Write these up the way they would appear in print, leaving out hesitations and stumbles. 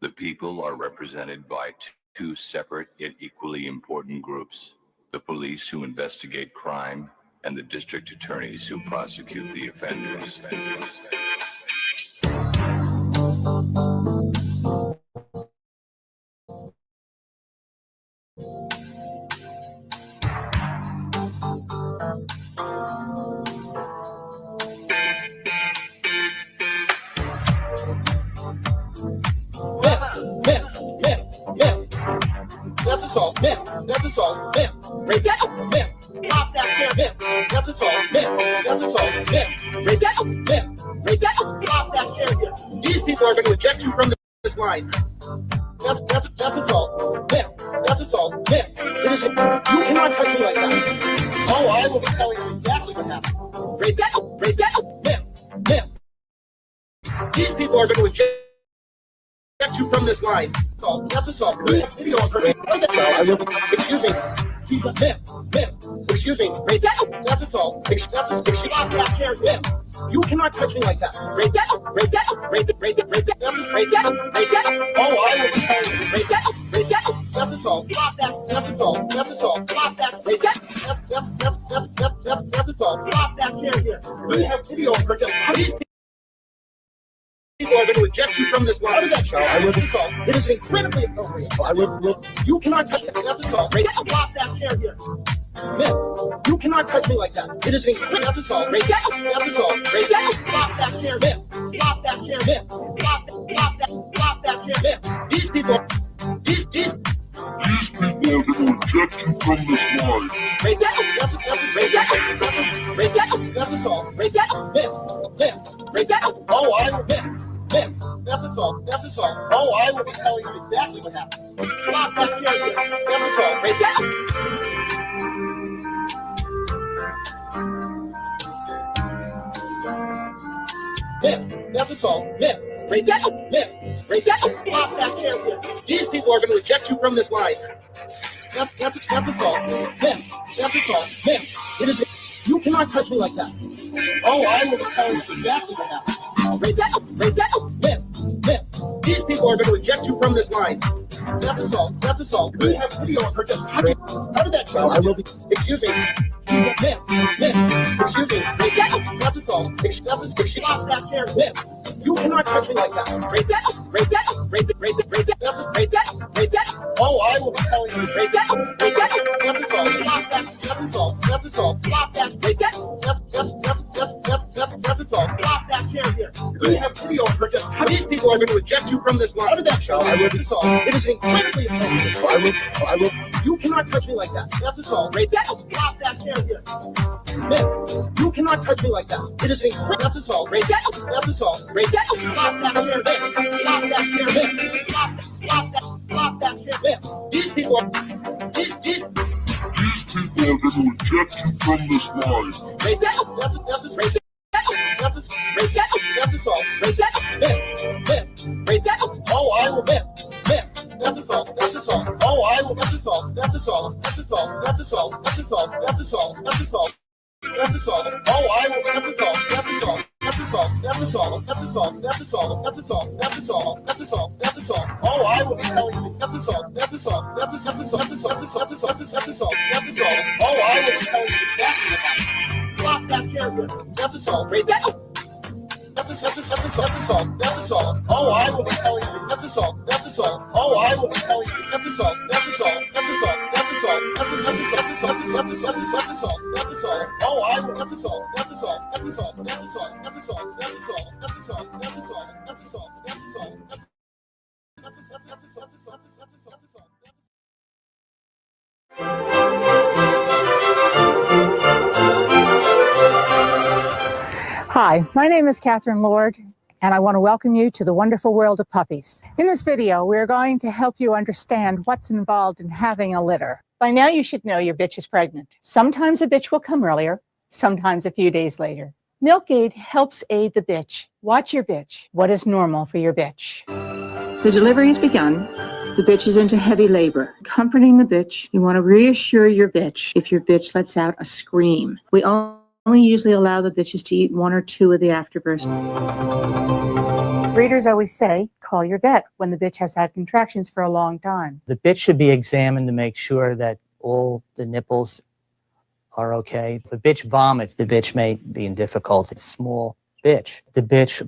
The people are represented by two separate yet equally important groups: the police who investigate crime and the district attorneys who prosecute the offenders. That's assault, man. That's assault, man. Break that up, man. Pop that here, man. That's assault, man. That's assault, man. Break that up, man. Break that up, pop that here. These people are going to eject you from this line. That's assault, man. That's assault, man. You cannot touch me like that. Oh, I will be telling you exactly what happened. Break that up, man. Man. These people are going to eject you from this line. That's assault. We have video of her. Excuse me. Ma'am. Excuse me. That's assault. Ma'am. You cannot touch me like that. Break that up. Break that up. Break that. Oh, I will be telling you. Break that up. That's assault. That's assault. Break that. That's assault. We have video of her. These people are going to eject you from this line. How did that show? I will assault. It is incredibly appropriate. I will. You cannot touch that. That's assault. Break that. Drop that chair here. Man, you cannot touch me like that. It is incredible. That's assault. Break that. That's assault. Break that. Drop that chair. Man, drop that chair. Man, drop that chair. Man, these people are going to eject you from this line. Break that. That's assault. Break that. Man, break that. Oh, I will. Man, that's assault. Oh, I will be telling you exactly what happened. Drop that chair here. That's assault. Break that. Man, that's assault. Man, break that. Drop that chair here. These people are going to eject you from this line. That's assault. Man, that's assault. Man, it is. You cannot touch me like that. Oh, I will be telling you exactly what happened. Break that up, man. These people are going to eject you from this line. That's assault. We have video of her just touching. How did that show? I will be. Excuse me. Man. Excuse me. Break that up. That's assault. Stop that chair. Man. You cannot touch me like that. Break that up. Break that. Oh, I will be telling you. Break that up. That's assault. That's assault. Stop that. Break that. That's assault. Stop that chair here. We have video of her just. These people are going to eject you from this line. How did that show? I will be assault. It is incredibly appropriate. I will. You cannot touch me like that. That's assault. Break that. Stop that chair here. Man, you cannot touch me like that. It is incredible. That's assault. Break that. That's assault. Break that. Stop that chair. Stop that chair. Stop that chair. Man, these people are going to eject you from this line. Break that. That's assault. Break that. Man. Break that. Oh, I will. Man. That's assault. Oh, I will. That's assault. Oh, I will. That's assault. That's assault. That's assault. Oh, I will. That's assault. telling you. That's assault. Oh, I will be telling you exactly what happened. Drop that chair here. That's assault. Break that. That's assault. Oh, I will be telling you. That's assault. Oh, I will be telling you. That's assault. Oh, I will. That's assault. Hi, my name is Catherine Lord, and I want to welcome you to the wonderful world of puppies. In this video, we're going to help you understand what's involved in having a litter. By now, you should know your bitch is pregnant. Sometimes a bitch will come earlier, sometimes a few days later. Milk Aid helps aid the bitch. Watch your bitch. What is normal for your bitch? The delivery has begun. The bitch is into heavy labor. Comforting the bitch, you want to reassure your bitch if your bitch lets out a scream. We only usually allow the bitches to eat 1 or 2 of the afterbirths. breeders always say, call your vet when the bitch has had contractions for a long time. The bitch should be examined to make sure that all the nipples are okay. If a bitch vomits, the bitch may be in difficulty. Small bitch. Bitches.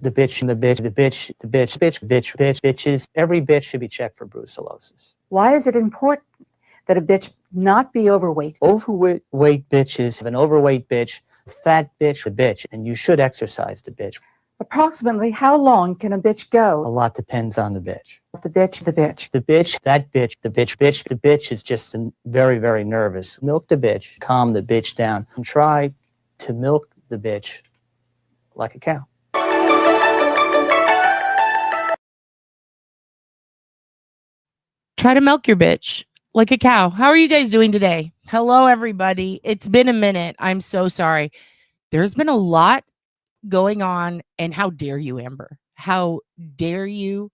Every bitch should be checked for brucellosis. Why is it important that a bitch not be overweight? Overweight bitches, an overweight bitch, fat bitch, the bitch, and you should exercise the bitch. Approximately how long can a bitch A go? lot depends on the bitch. The bitch. The bitch, that bitch, the bitch is just very, very nervous. Milk the bitch, calm the bitch down, and try to milk the bitch like a cow. Try to milk your bitch like a cow. How are you guys doing today? Hello, everybody. It's been a minute. I'm so sorry. There's been a lot going on, and how dare you, Amber? How dare you?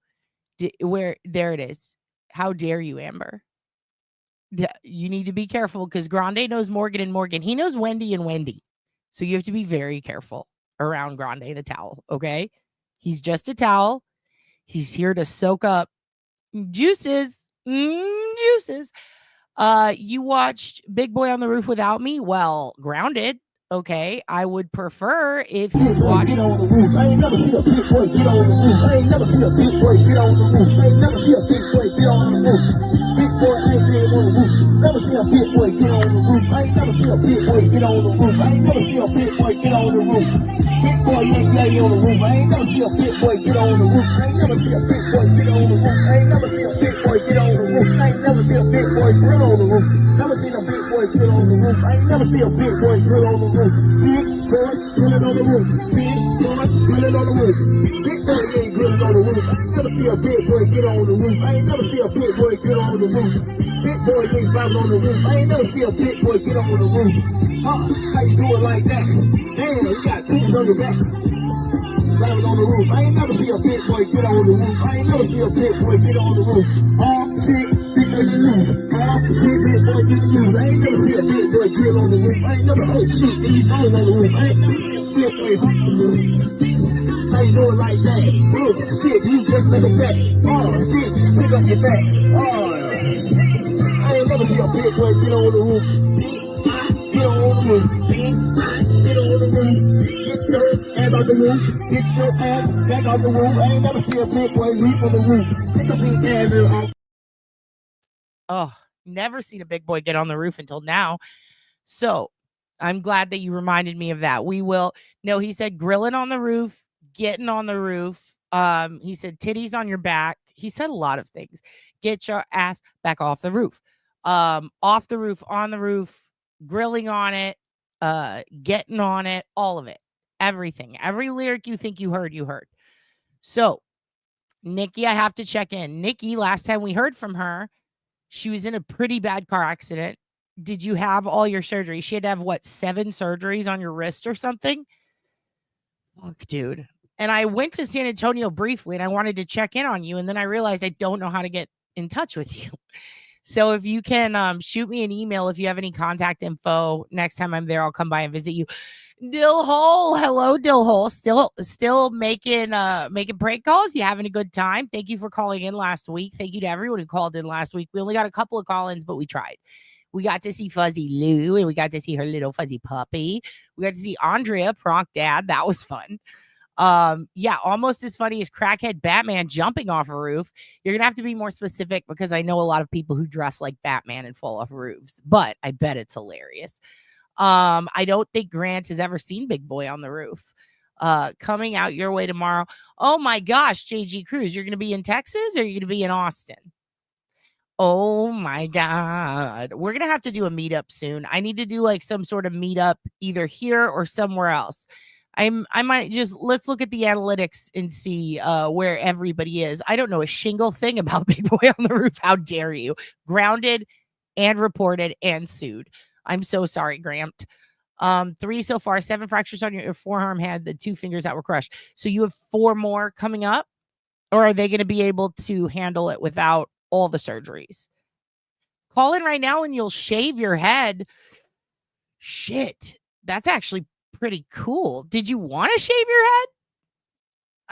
There it is. How dare you, Amber? Yeah, you need to be careful because Grande knows Morgan and Morgan. He knows Wendy and Wendy. So you have to be very careful around Grande the towel, okay? He's just a towel. He's here to soak up juices. Juices. You watched Big Boy on the Roof without me? Well, grounded. Okay, I would prefer if you watch. Get on the roof. I ain't never see a big boy get on the roof. I ain't never see a big boy get on the roof. I ain't never see a big boy get on the roof. Big boy ain't been on the roof. Never see a big boy get on the roof. I ain't never see a big boy get on the roof. I ain't never see a big boy get on the roof. Big boy ain't lay on the roof. I ain't never see a big boy get on the roof. I ain't never see a big boy get on the roof. I ain't never see a big boy get on the roof. I ain't never see a big boy drill on the roof. Never seen a big boy drill on the roof. I ain't never see a big boy drill on the roof. Big boy drilling on the roof. Big boy drilling on the roof. Big boy ain't drilling on the roof. I ain't never see a big boy get on the roof. I ain't never see a big boy get on the roof. Big boy ain't climbing on the roof. I ain't never see a big boy get on the roof. How you do it like that? Damn, you got tools on your back. Climbing on the roof. I ain't never see a big boy get on the roof. I ain't never see a big boy get on the roof. Shit, big boy get loose. Shit, big boy get loose. I ain't never see a big boy get on the roof. I ain't never, oh shit, he's falling on the roof. I ain't never see a big boy hop on the roof. How you do it like that? Oh shit, you just like a fat. Shit, pick up your back. I ain't never see a big boy get on the roof. Get on the roof. Get on the roof. Get your ass out the roof. Get your ass back out the roof. I ain't never see a big boy leap on the roof. Get the big ass off. Oh, never seen a big boy get on the roof until now. So I'm glad that you reminded me of that. We will. No, he said grilling on the roof, getting on the roof. He said titties on your back. He said a lot of things. Get your ass back off the roof. Off the roof, on the roof, grilling on it, getting on it, all of it. Everything. Every lyric you think you heard, you heard. So, Nikki, I have to check in. Nikki, last time we heard from her, she was in a pretty bad car accident. Did you have all your surgery? She had to have, what, 7 surgeries on your wrist or something? Fuck, dude. And I went to San Antonio briefly, and I wanted to check in on you, and then I realized I don't know how to get in touch with you. So if you can shoot me an email if you have any contact info. Next time I'm there, I'll come by and visit you. Dill Hole. Hello, Dill Hole. Still making prank calls. You having a good time? Thank you for calling in last week. Thank you to everyone who called in last week. We only got a couple of call-ins, but we tried. We got to see Fuzzy Lou, and we got to see her little fuzzy puppy. We got to see Andrea, Pronk Dad. That was fun. Yeah, almost as funny as crackhead Batman jumping off a roof. You're gonna have to be more specific because I know a lot of people who dress like Batman and fall off roofs, but I bet it's hilarious. I don't think Grant has ever seen Big Boy on the roof. Coming out your way tomorrow. Oh my gosh, JG Cruz, you're gonna be in Texas or you're gonna be in Austin? Oh my God. We're going to have to do a meetup soon. I need to do like some sort of meetup either here or somewhere else. I might just, let's look at the analytics and see where everybody is. I don't know a shingle thing about Big Boy on the Roof. How dare you? Grounded and reported and sued. I'm so sorry, Grant. 3 so far, 7 fractures on your forearm, had the 2 fingers that were crushed. So you have 4 more coming up, or are they going to be able to handle it without all the surgeries? Call in right now and you'll shave your head. Shit, that's actually pretty cool. Did you want to shave your head?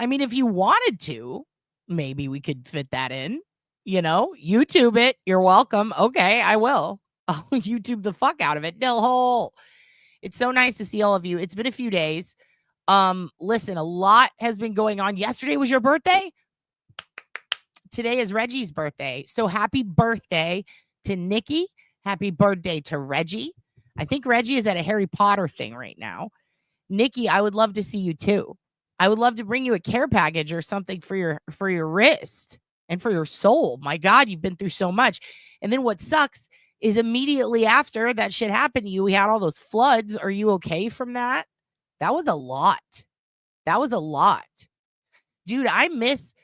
I mean, if you wanted to, maybe we could fit that in. YouTube it. You're welcome. Okay, I will. I'll YouTube the fuck out of it. Dill hole. It's so nice to see all of you. It's been a few days. Listen, a lot has been going on. Yesterday was your birthday. Today is Reggie's birthday. So happy birthday to Nikki. Happy birthday to Reggie. I think Reggie is at a Harry Potter thing right now. Nikki, I would love to see you too. I would love to bring you a care package or something for your wrist and for your soul. My God, you've been through so much. And then what sucks is immediately after that shit happened to you, we had all those floods. Are you okay from that? That was a lot. Dude, I miss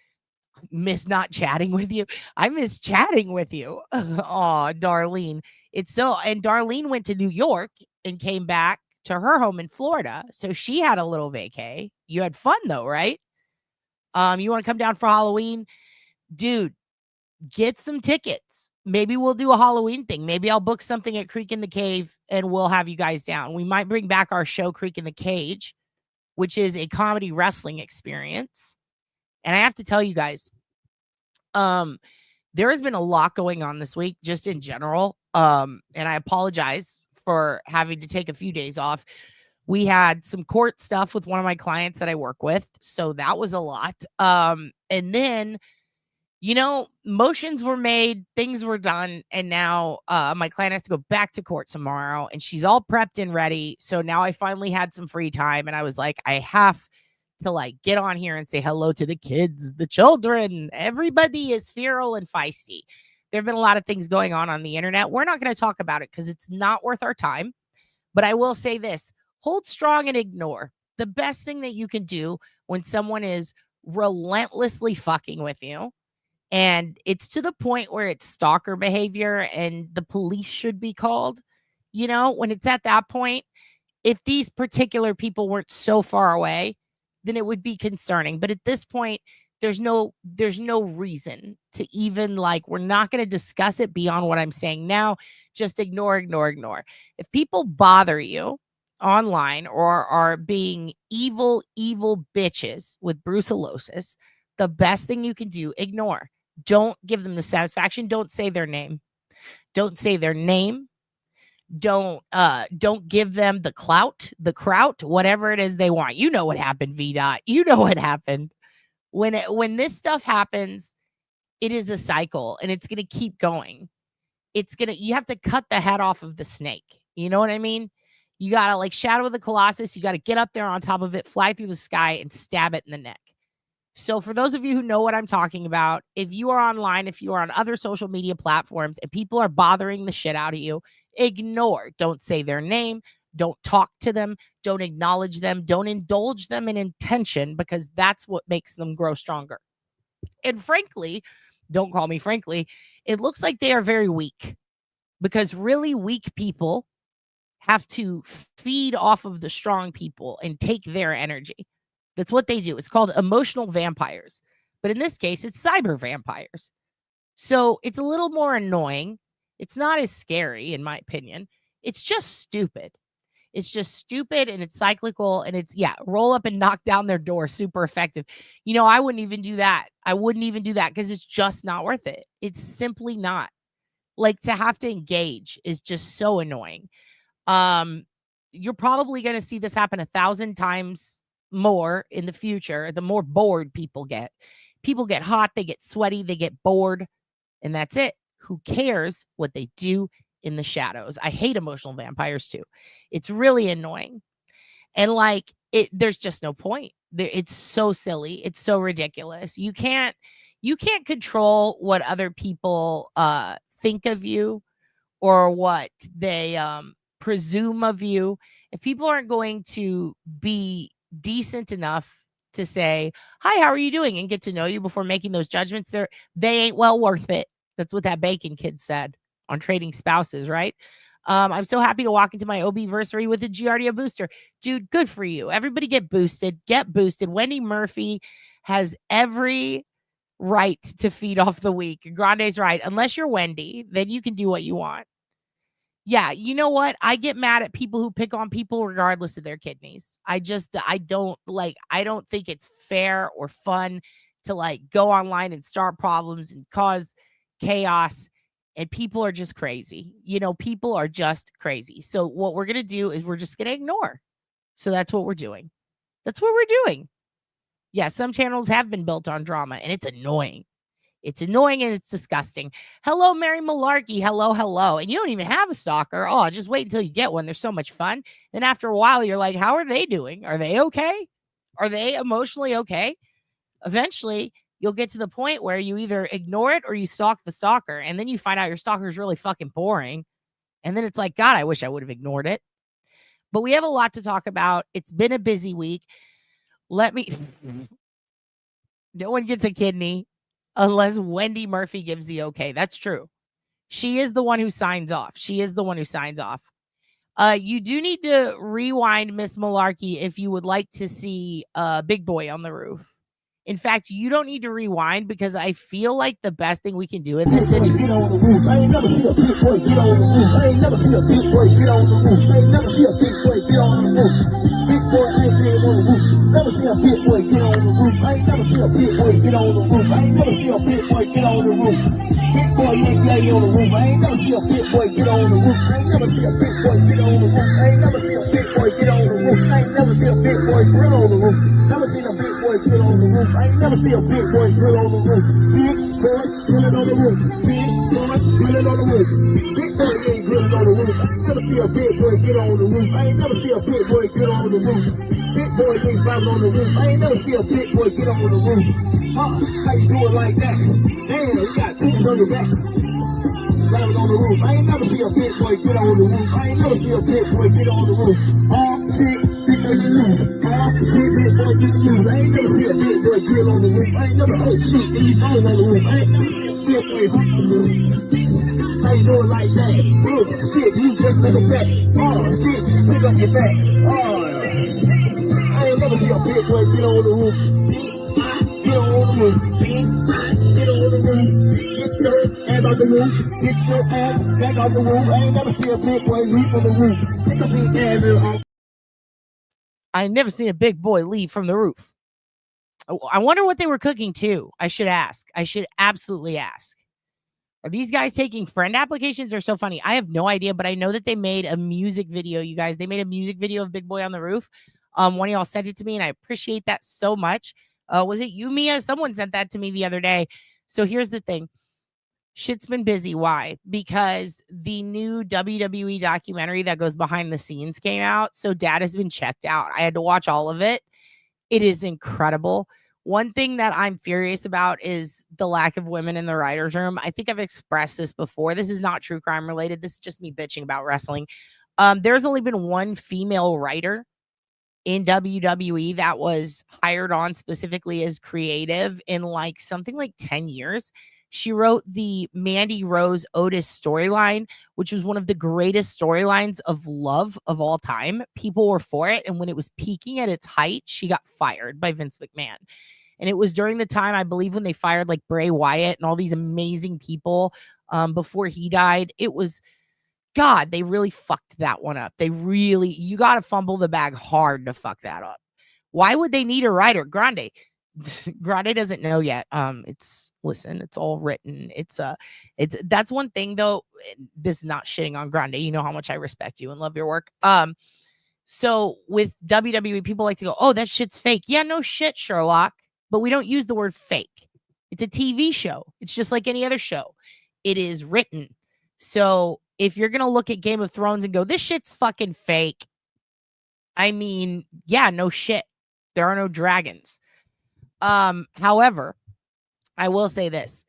not chatting with you. I miss chatting with you. Oh, Darlene. And Darlene went to New York and came back to her home in Florida. So she had a little vacay. You had fun though, right? You want to come down for Halloween? Dude, get some tickets. Maybe we'll do a Halloween thing. Maybe I'll book something at Creek in the Cave and we'll have you guys down. We might bring back our show Creek in the Cage, which is a comedy wrestling experience. And I have to tell you guys, there has been a lot going on this week, just in general. And I apologize for having to take a few days off. We had some court stuff with one of my clients that I work with. So that was a lot. And then, motions were made, things were done. And now my client has to go back to court tomorrow and she's all prepped and ready. So now I finally had some free time and I was like, I have to get on here and say hello to the kids, the children. Everybody is feral and feisty. There have been a lot of things going on the internet. We're not going to talk about it because it's not worth our time. But I will say this: hold strong and ignore. The best thing that you can do when someone is relentlessly fucking with you, and it's to the point where it's stalker behavior and the police should be called, when it's at that point, if these particular people weren't so far away, then it would be concerning. But at this point, there's no reason to even we're not going to discuss it beyond what I'm saying now. Just ignore. If people bother you online or are being evil bitches with brucellosis, the best thing you can do, ignore. Don't give them the satisfaction. Don't say their name. Don't give them the clout, the kraut, whatever it is they want. You know what happened, VDOT. You know what happened. When this stuff happens, it is a cycle and it's going to keep going. You have to cut the head off of the snake. You know what I mean? You got to Shadow of the Colossus. You got to get up there on top of it, fly through the sky and stab it in the neck. So for those of you who know what I'm talking about, if you are online, if you are on other social media platforms and people are bothering the shit out of you, ignore. Don't say their name. Don't talk to them. Don't acknowledge them. Don't indulge them in intention, because that's what makes them grow stronger. And frankly, don't call me frankly, it looks like they are very weak, because really weak people have to feed off of the strong people and take their energy. That's what they do. It's called emotional vampires. But in this case, it's cyber vampires. So it's a little more annoying. It's not as scary, in my opinion. It's just stupid. It's just stupid and it's cyclical and it's, roll up and knock down their door. Super effective. I wouldn't even do that. I wouldn't even do that because it's just not worth it. It's simply not. To have to engage is just so annoying. You're probably going to see this happen 1,000 times more in the future. The more bored people get. People get hot, they get sweaty, they get bored, and that's it. Who cares what they do in the shadows? I hate emotional vampires too. It's really annoying. And there's just no point. It's so silly. It's so ridiculous. You can't control what other people think of you or what they presume of you. If people aren't going to be decent enough to say, hi, how are you doing? And get to know you before making those judgments, they ain't well worth it. That's what that Bacon kid said on Trading Spouses, right? I'm so happy to walk into my OB-versary with a Giardia booster. Dude, good for you. Everybody get boosted. Get boosted. Wendy Murphy has every right to feed off the weak. Grande's right. Unless you're Wendy, then you can do what you want. Yeah, you know what? I get mad at people who pick on people regardless of their kidneys. I don't think it's fair or fun to like go online and start problems and cause chaos. And people are just crazy. People are just crazy. So what we're going to do is we're just going to ignore. So that's what we're doing. That's what we're doing. Yeah, some channels have been built on drama and it's annoying. It's annoying and it's disgusting. Hello, Mary Malarkey. Hello, hello. And you don't even have a stalker. Oh, just wait until you get one. They're so much fun. Then after a while, you're like, how are they doing? Are they okay? Are they emotionally okay? Eventually, you'll get to the point where you either ignore it or you stalk the stalker. And then you find out your stalker is really fucking boring. And then it's like, God, I wish I would have ignored it. But we have a lot to talk about. It's been a busy week. No one gets a kidney unless Wendy Murphy gives the okay. That's true. She is the one who signs off. You do need to rewind, Miss Malarkey, if you would like to see Big Boy on the roof. In fact, you don't need to rewind because I feel like the best thing we can do in this situation. Get on the roof. I ain't never see a big boy get on the roof. I ain't never see a big boy get on the roof. I ain't never see a big boy get on the roof. Big boy ain't been on the roof. Never see a big boy get on the roof. I ain't never see a big boy get on the roof. I ain't never see a big boy get on the roof. Big boy ain't lay on the roof. I ain't never see a big boy get on the roof. I ain't never see a big boy get on the roof. I ain't never see a big boy get on the roof. I ain't never see a big boy grill on the roof. Never seen a big boy grill on the roof. I ain't never see a big boy grill on the roof. Big boy grilling on the roof. Big boy grilling on the roof. Big boy ain't grilling on the roof. I ain't never see a big boy get on the roof. I ain't never see a big boy get on the roof. Big boy ain't climbing on the roof. I ain't never see a big boy get on the roof. How you do it like that? Damn, you got tools on your back. Climbing on the roof. I ain't never see a big boy get on the roof. I ain't never see a big boy get on the roof. Oh shit, big boy get loose. Oh shit, big boy get loose. I ain't never see a big boy get on the roof. I ain't never heard shit when you falling on the roof. I ain't never see a big boy hop on the roof. How you do it like that? Look, shit, you just like a back. Oh shit, pick up your back. Oh, I ain't never see a big boy get on the roof. Get on the roof. Get on the roof. Get your ass out the roof. Get your ass back out the roof. I ain't never see a big boy leave from the roof. Take a big ass off. I never seen a big boy leave from the roof. I wonder what they were cooking too. I should ask. I should absolutely ask. Are these guys taking friend applications? Are so funny. I have no idea, but I know that they made a music video, you guys. They made a music video of Big Boy on the Roof. One of y'all sent it to me, and I appreciate that so much. Was it you, Mia? Someone sent that to me the other day. So here's the thing. Shit's been busy. Why? Because the new WWE documentary that goes behind the scenes came out. So Dad has been checked out. I had to watch all of it. It is incredible. One thing that I'm furious about is the lack of women in the writer's room. I think I've expressed this before. This is not true crime related. This is just me bitching about wrestling. There's only been one female writer in WWE that was hired on specifically as creative in like something like 10 years. She wrote the Mandy Rose Otis storyline, which was one of the greatest storylines of love of all time. People were for it. And when it was peaking at its height, she got fired by Vince McMahon. And it was during the time, I believe, when they fired like Bray Wyatt and all these amazing people before he died. It was, God, they really fucked that one up. You got to fumble the bag hard to fuck that up. Why would they need a writer? Grande doesn't know yet. It's all written. That's one thing though. This is not shitting on Grande. You know how much I respect you and love your work. So with WWE, people like to go, oh, that shit's fake. Yeah, no shit, Sherlock. But we don't use the word fake. It's a TV show. It's just like any other show. It is written. So if you're going to look at Game of Thrones and go, this shit's fucking fake. I mean, yeah, no shit. There are no dragons. However, I will say this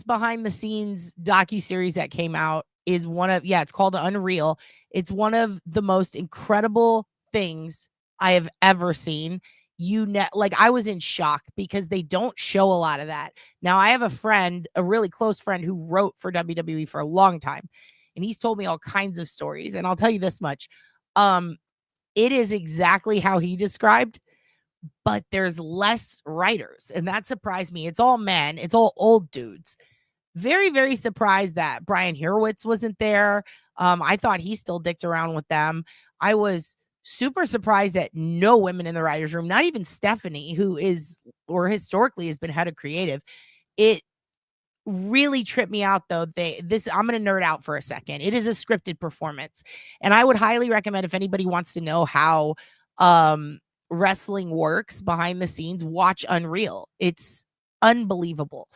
behind the scenes docuseries that came out is it's called Unreal. It's one of the most incredible things I have ever seen. I was in shock because they don't show a lot of that. Now I have a really close friend who wrote for WWE for a long time, and he's told me all kinds of stories. And I'll tell you this much. It is exactly how he described, but there's less writers. And that surprised me. It's all men. It's all old dudes. Very, very surprised that Brian Horowitz wasn't there. I thought he still dicked around with them. I was super surprised that no women in the writers' room, not even Stephanie, who is or historically has been head of creative. It really tripped me out though. I'm going to nerd out for a second. It is a scripted performance, and I would highly recommend, if anybody wants to know how wrestling works behind the scenes, watch Unreal. It's unbelievable.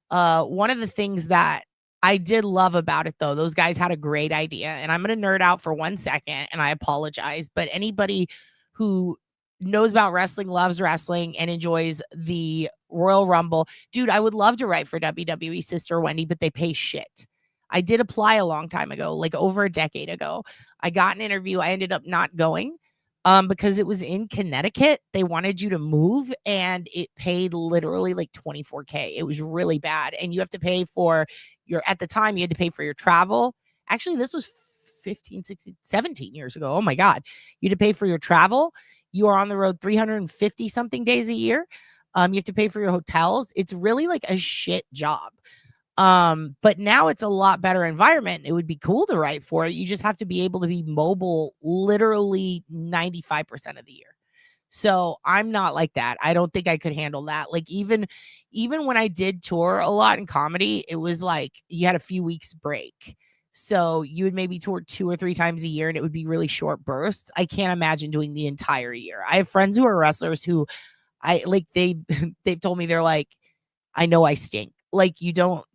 One of the things that I did love about it, though, those guys had a great idea, and I'm going to nerd out for 1 second, and I apologize, but anybody who knows about wrestling, loves wrestling, and enjoys the Royal Rumble, dude, I would love to write for WWE Sister Wendy, but they pay shit. I did apply a long time ago, like over a decade ago. I got an interview. I ended up not going because it was in Connecticut. They wanted you to move, and it paid literally like $24K. It was really bad. And you have to pay for at the time, you had to pay for your travel. Actually, this was 15, 16, 17 years ago. Oh my God. You had to pay for your travel. You are on the road 350 something days a year. You have to pay for your hotels. It's really like a shit job. But now it's a lot better environment. It would be cool to write for it. You just have to be able to be mobile literally 95% of the year. So I'm not like that. I don't think I could handle that. Like even when I did tour a lot in comedy, it was like you had a few weeks break. So you would maybe tour 2 or 3 times a year, and it would be really short bursts. I can't imagine doing the entire year. I have friends who are wrestlers who they've told me, they're like, I know I stink. Like, you don't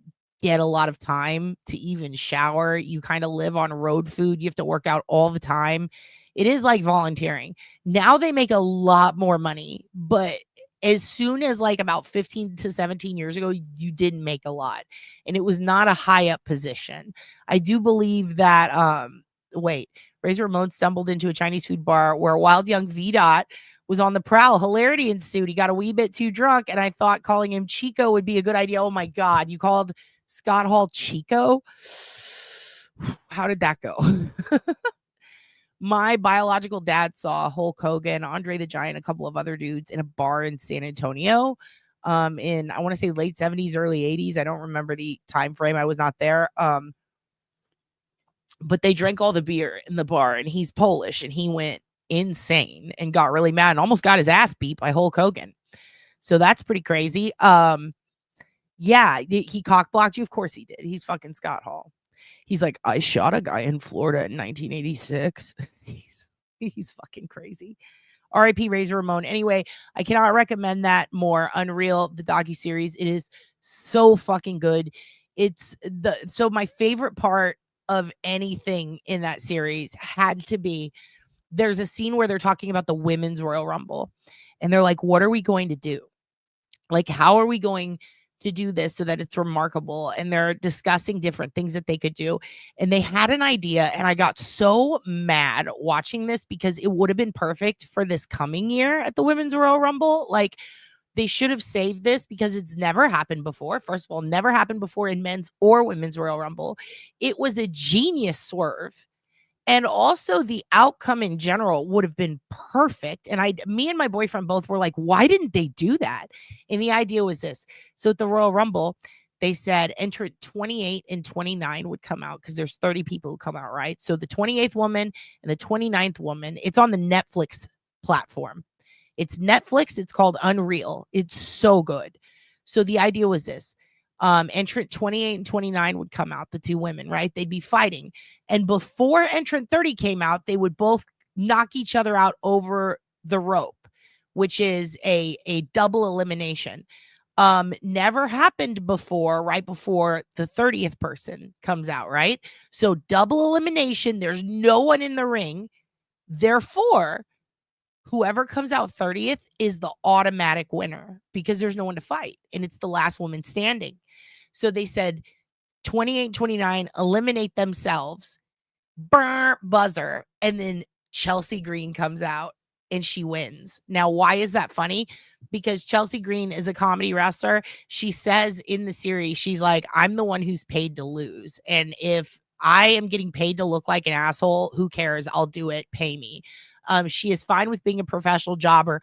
get a lot of time to even shower. You kind of live on road food. You have to work out all the time. It is like volunteering. Now they make a lot more money, but as soon as like about 15 to 17 years ago, you didn't make a lot, and it was not a high up position. I do believe that, Razor Ramon stumbled into a Chinese food bar where a wild young VDOT was on the prowl. Hilarity ensued. He got a wee bit too drunk, and I thought calling him Chico would be a good idea. Oh my God, you called Scott Hall Chico? How did that go? My biological dad saw Hulk Hogan, Andre the Giant, a couple of other dudes in a bar in San Antonio in, I want to say, late 70s, early 80s. I don't remember the time frame. I was not there. But they drank all the beer in the bar, and he's Polish, and he went insane and got really mad and almost got his ass beat by Hulk Hogan. So that's pretty crazy. Yeah, he cockblocked you. Of course he did. He's fucking Scott Hall. He's like, I shot a guy in Florida in 1986. He's fucking crazy. R.I.P. Razor Ramon. Anyway, I cannot recommend that more. Unreal, the docuseries. It is so fucking good. So my favorite part of anything in that series had to be, there's a scene where they're talking about the women's Royal Rumble, and they're like, what are we going to do? Like, how are we going to do this so that it's remarkable? And they're discussing different things that they could do. And they had an idea, and I got so mad watching this because it would have been perfect for this coming year at the Women's Royal Rumble. Like, they should have saved this because it's never happened before. First of all, never happened before in men's or women's Royal Rumble. It was a genius swerve. And also the outcome in general would have been perfect. And me and my boyfriend both were like, why didn't they do that? And the idea was this. So at the Royal Rumble, they said entrant 28 and 29 would come out because there's 30 people who come out, right? So the 28th woman and the 29th woman, it's on the Netflix platform. It's Netflix. It's called Unreal. It's so good. So the idea was this. Entrant 28 and 29 would come out, the two women, right? They'd be fighting. And before entrant 30 came out, they would both knock each other out over the rope, which is a double elimination. Never happened before, right before the 30th person comes out, right? So double elimination, there's no one in the ring. Therefore, whoever comes out 30th is the automatic winner because there's no one to fight, and it's the last woman standing. So they said 28, 29 eliminate themselves, buzzer, and then Chelsea Green comes out and she wins. Now, why is that funny? Because Chelsea Green is a comedy wrestler. She says in the series, she's like, I'm the one who's paid to lose. And if I am getting paid to look like an asshole, who cares? I'll do it. Pay me. She is fine with being a professional jobber.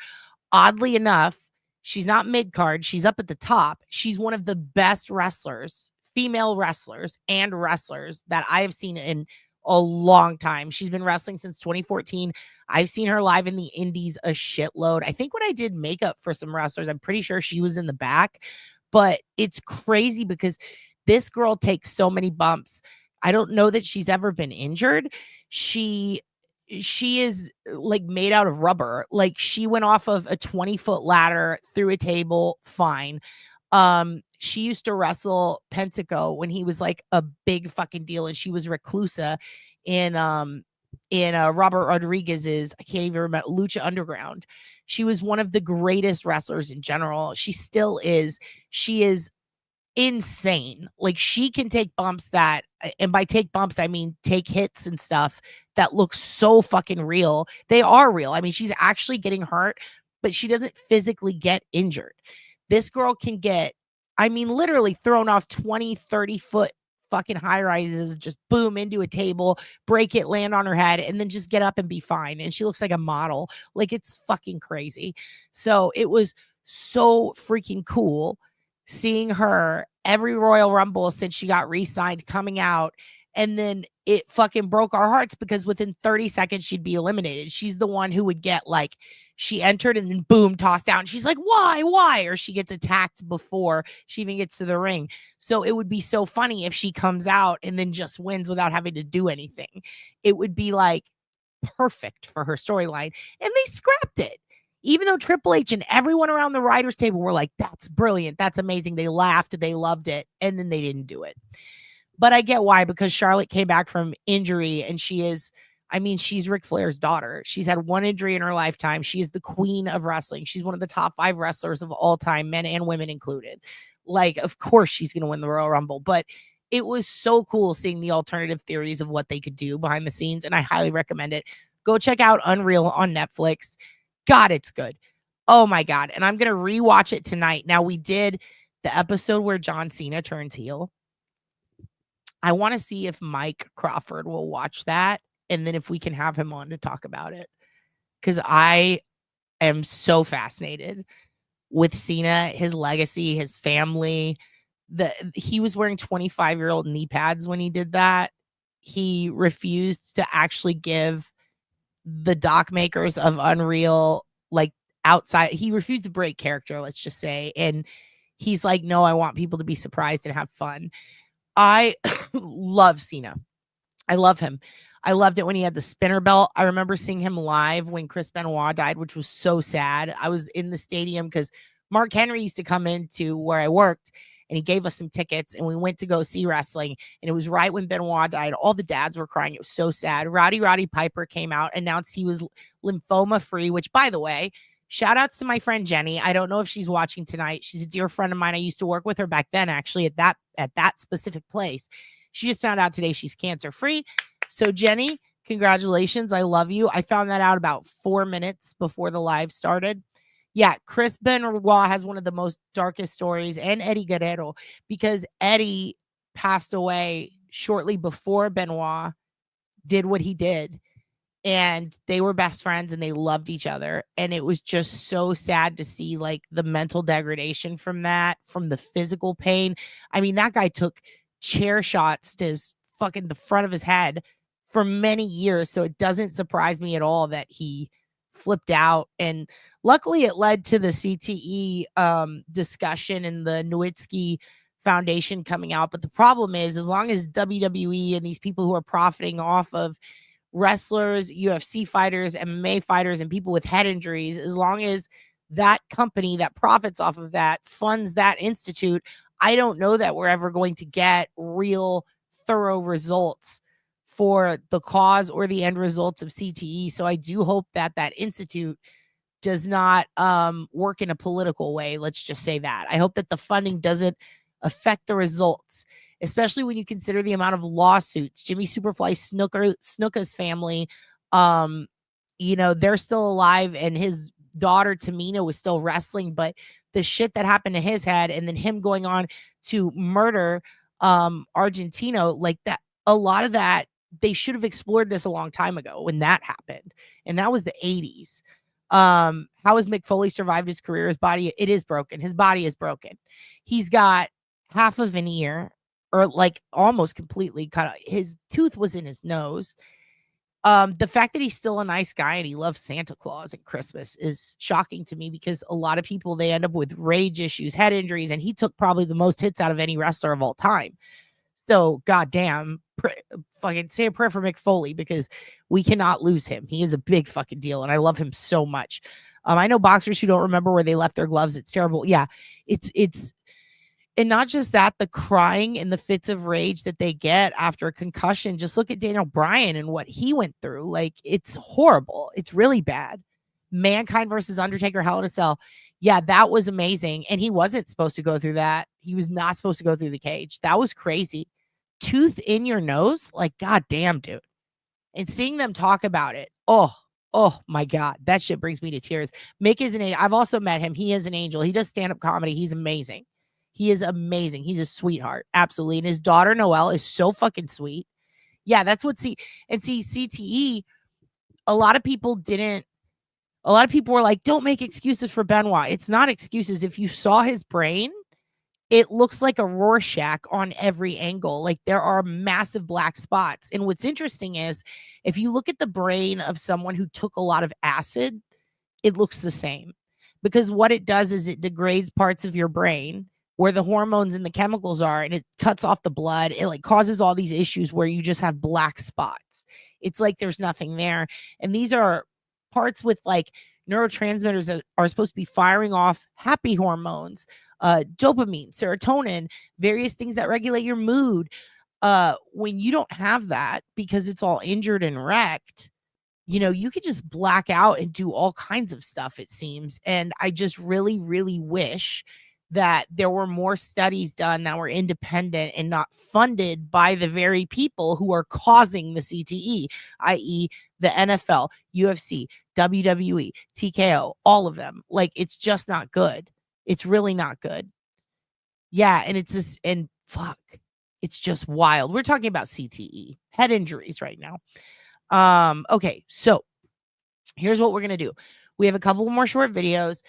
Oddly enough, she's not mid-card. She's up at the top. She's one of the best wrestlers, female wrestlers and wrestlers that I have seen in a long time. She's been wrestling since 2014. I've seen her live in the indies a shitload. I think when I did makeup for some wrestlers, I'm pretty sure she was in the back. But it's crazy because this girl takes so many bumps. I don't know that she's ever been injured. She is like made out of rubber. Like she went off of a 20-foot ladder through a table, fine. She used to wrestle Pentaco when he was like a big fucking deal, and she was Reclusa in Robert Rodriguez's, I can't even remember, Lucha Underground. She was one of the greatest wrestlers in general. She still is. She is insane. Like she can take bumps that, and by take bumps I mean take hits and stuff that look so fucking real. They are real. I mean, she's actually getting hurt, but she doesn't physically get injured. This girl can get, I mean, literally thrown off 20, 30-foot fucking high rises, just boom into a table, break it, land on her head, and then just get up and be fine. And she looks like a model. Like it's fucking crazy. So it was so freaking cool seeing her every Royal Rumble since she got re-signed coming out. And then it fucking broke our hearts because within 30 seconds she'd be eliminated. She's the one who would get like, she entered and then boom, tossed down. She's like, why? Or she gets attacked before she even gets to the ring. So it would be so funny if she comes out and then just wins without having to do anything. It would be like perfect for her storyline. And they scrapped it. Even though Triple H and everyone around the writers' table were like, that's brilliant, that's amazing. They laughed, they loved it, and then they didn't do it. But I get why, because Charlotte came back from injury, and she is, I mean, she's Ric Flair's daughter. She's had one injury in her lifetime. She is the queen of wrestling. She's one of the top 5 wrestlers of all time, men and women included. Like, of course she's going to win the Royal Rumble, but it was so cool seeing the alternative theories of what they could do behind the scenes, and I highly recommend it. Go check out Unreal on Netflix. God, it's good. Oh my God. And I'm going to rewatch it tonight. Now, we did the episode where John Cena turns heel. I want to see if Mike Crawford will watch that, and then if we can have him on to talk about it. Because I am so fascinated with Cena, his legacy, his family. He was wearing 25-year-old knee pads when he did that. He refused to actually give the doc makers of Unreal like outside. He refused to break character, let's just say. And he's like, no, I want people to be surprised and have fun. I love Cena. I love him. I loved it when he had the spinner belt. I remember seeing him live when Chris Benoit died, which was so sad. I was in the stadium because Mark Henry used to come into where I worked, and he gave us some tickets, and we went to go see wrestling. And it was right when Benoit died. All the dads were crying. It was so sad. Roddy Piper came out, announced he was lymphoma free, which, by the way, shout outs to my friend Jenny. I don't know if she's watching tonight. She's a dear friend of mine. I used to work with her back then, actually, at that specific place. She just found out today she's cancer free. So Jenny, congratulations. I love you. I found that out about 4 minutes before the live started. Yeah, Chris Benoit has one of the most darkest stories, and Eddie Guerrero, because Eddie passed away shortly before Benoit did what he did. And they were best friends and they loved each other. And it was just so sad to see like the mental degradation from that, from the physical pain. I mean, that guy took chair shots to his fucking the front of his head for many years. So it doesn't surprise me at all that he flipped out. And luckily it led to the CTE discussion and the Nowitzki Foundation coming out. But the problem is, as long as WWE and these people who are profiting off of wrestlers, UFC fighters, MMA fighters, and people with head injuries, as long as that company that profits off of that funds that institute, I don't know that we're ever going to get real thorough results for the cause or the end results of CTE. So I do hope that that institute does not work in a political way. Let's just say that. I hope that the funding doesn't affect the results, especially when you consider the amount of lawsuits. Jimmy Superfly Snuka's family, you know, they're still alive, and his daughter Tamina was still wrestling, but the shit that happened to his head, and then him going on to murder Argentino, like that, a lot of that, they should have explored this a long time ago when that happened. And that was the 80s. How has Mick Foley survived his career? His body, it is broken. His body is broken. He's got half of an ear or like almost completely cut out. His tooth was in his nose. The fact that he's still a nice guy and he loves Santa Claus and Christmas is shocking to me, because a lot of people, they end up with rage issues, head injuries, and he took probably the most hits out of any wrestler of all time. So goddamn, fucking say a prayer for Mick Foley, because we cannot lose him. He is a big fucking deal, and I love him so much. I know boxers who don't remember where they left their gloves. It's terrible. Yeah, it's and not just that, the crying and the fits of rage that they get after a concussion. Just look at Daniel Bryan and what he went through. Like, it's horrible. It's really bad. Mankind versus Undertaker, Hell in a Cell. Yeah, that was amazing. And he wasn't supposed to go through that. He was not supposed to go through the cage. That was crazy. Tooth in your nose? Like, goddamn, dude. And seeing them talk about it. Oh my God. That shit brings me to tears. Mick is an angel. I've also met him. He is an angel. He does stand-up comedy. He's amazing. He is amazing. He's a sweetheart. Absolutely. And his daughter, Noelle, is so fucking sweet. Yeah, that's what CTE, a lot of people were like, don't make excuses for Benoit. It's not excuses. If you saw his brain, it looks like a Rorschach on every angle. Like, there are massive black spots. And what's interesting is, if you look at the brain of someone who took a lot of acid, it looks the same, because what it does is it degrades parts of your brain where the hormones and the chemicals are, and it cuts off the blood. It like causes all these issues where you just have black spots. It's like there's nothing there. And these are parts with like neurotransmitters that are supposed to be firing off happy hormones, dopamine, serotonin, various things that regulate your mood. When you don't have that, because it's all injured and wrecked, you could just black out and do all kinds of stuff, it seems. And I just really, really wish that there were more studies done that were independent and not funded by the very people who are causing the CTE, i.e. the NFL, UFC, WWE, TKO, all of them. Like, it's just not good. It's really not good. Yeah, and it's this, and fuck, it's just wild. We're talking about CTE, head injuries right now. Okay, so here's what we're going to do. We have a couple more short videos.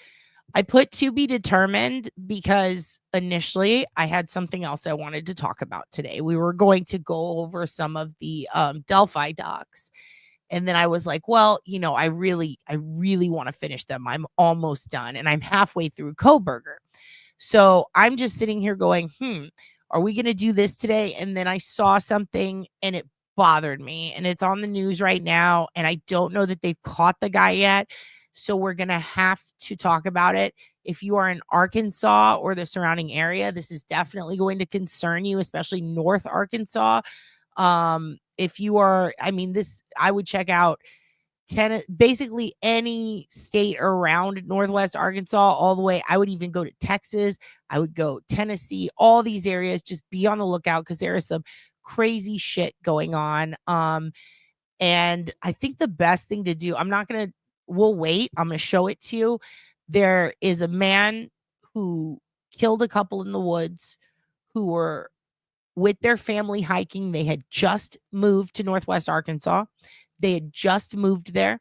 I put to be determined because initially I had something else I wanted to talk about today. We were going to go over some of the Delphi docs. And then I was like, well, I really want to finish them. I'm almost done. And I'm halfway through Koberger. So I'm just sitting here going, are we going to do this today? And then I saw something and it bothered me. And it's on the news right now. And I don't know that they've caught the guy yet. So we're going to have to talk about it. If you are in Arkansas or the surrounding area, this is definitely going to concern you, especially North Arkansas. If you are, I would check out basically any state around Northwest Arkansas all the way. I would even go to Texas. I would go Tennessee, all these areas. Just be on the lookout, because there is some crazy shit going on. And I think the best thing to do, we'll wait. I'm going to show it to you. There is a man who killed a couple in the woods who were with their family hiking. They had just moved to Northwest Arkansas. They had just moved there,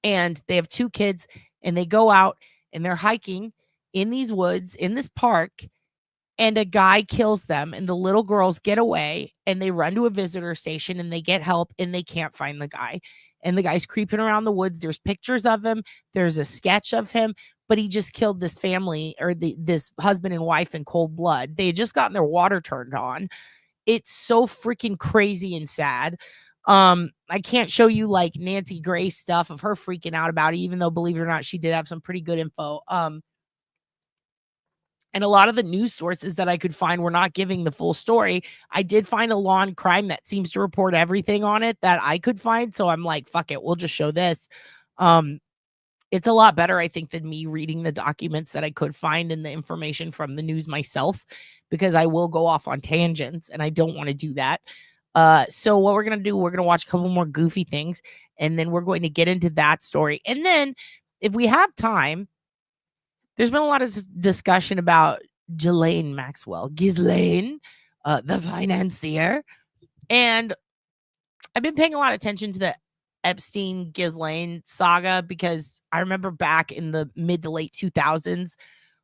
and they have 2 kids, and they go out and they're hiking in these woods, in this park, and a guy kills them, and the little girls get away, and they run to a visitor station, and they get help, and they can't find the guy. And the guy's creeping around the woods. There's pictures of him. There's a sketch of him, but he just killed this family, or this husband and wife, in cold blood. They had just gotten their water turned on. It's so freaking crazy and sad. I can't show you like Nancy Grace stuff of her freaking out about it, even though, believe it or not, she did have some pretty good info. And a lot of the news sources that I could find were not giving the full story. I did find a Law and Crime that seems to report everything on it that I could find. So I'm like, fuck it, we'll just show this. It's a lot better, I think, than me reading the documents that I could find and the information from the news myself, because I will go off on tangents and I don't want to do that. So what we're going to do, we're going to watch a couple more goofy things, and then we're going to get into that story. And then if we have time, there's been a lot of discussion about Ghislaine Maxwell, the financier. And I've been paying a lot of attention to the Epstein Ghislaine saga, because I remember back in the mid to late 2000s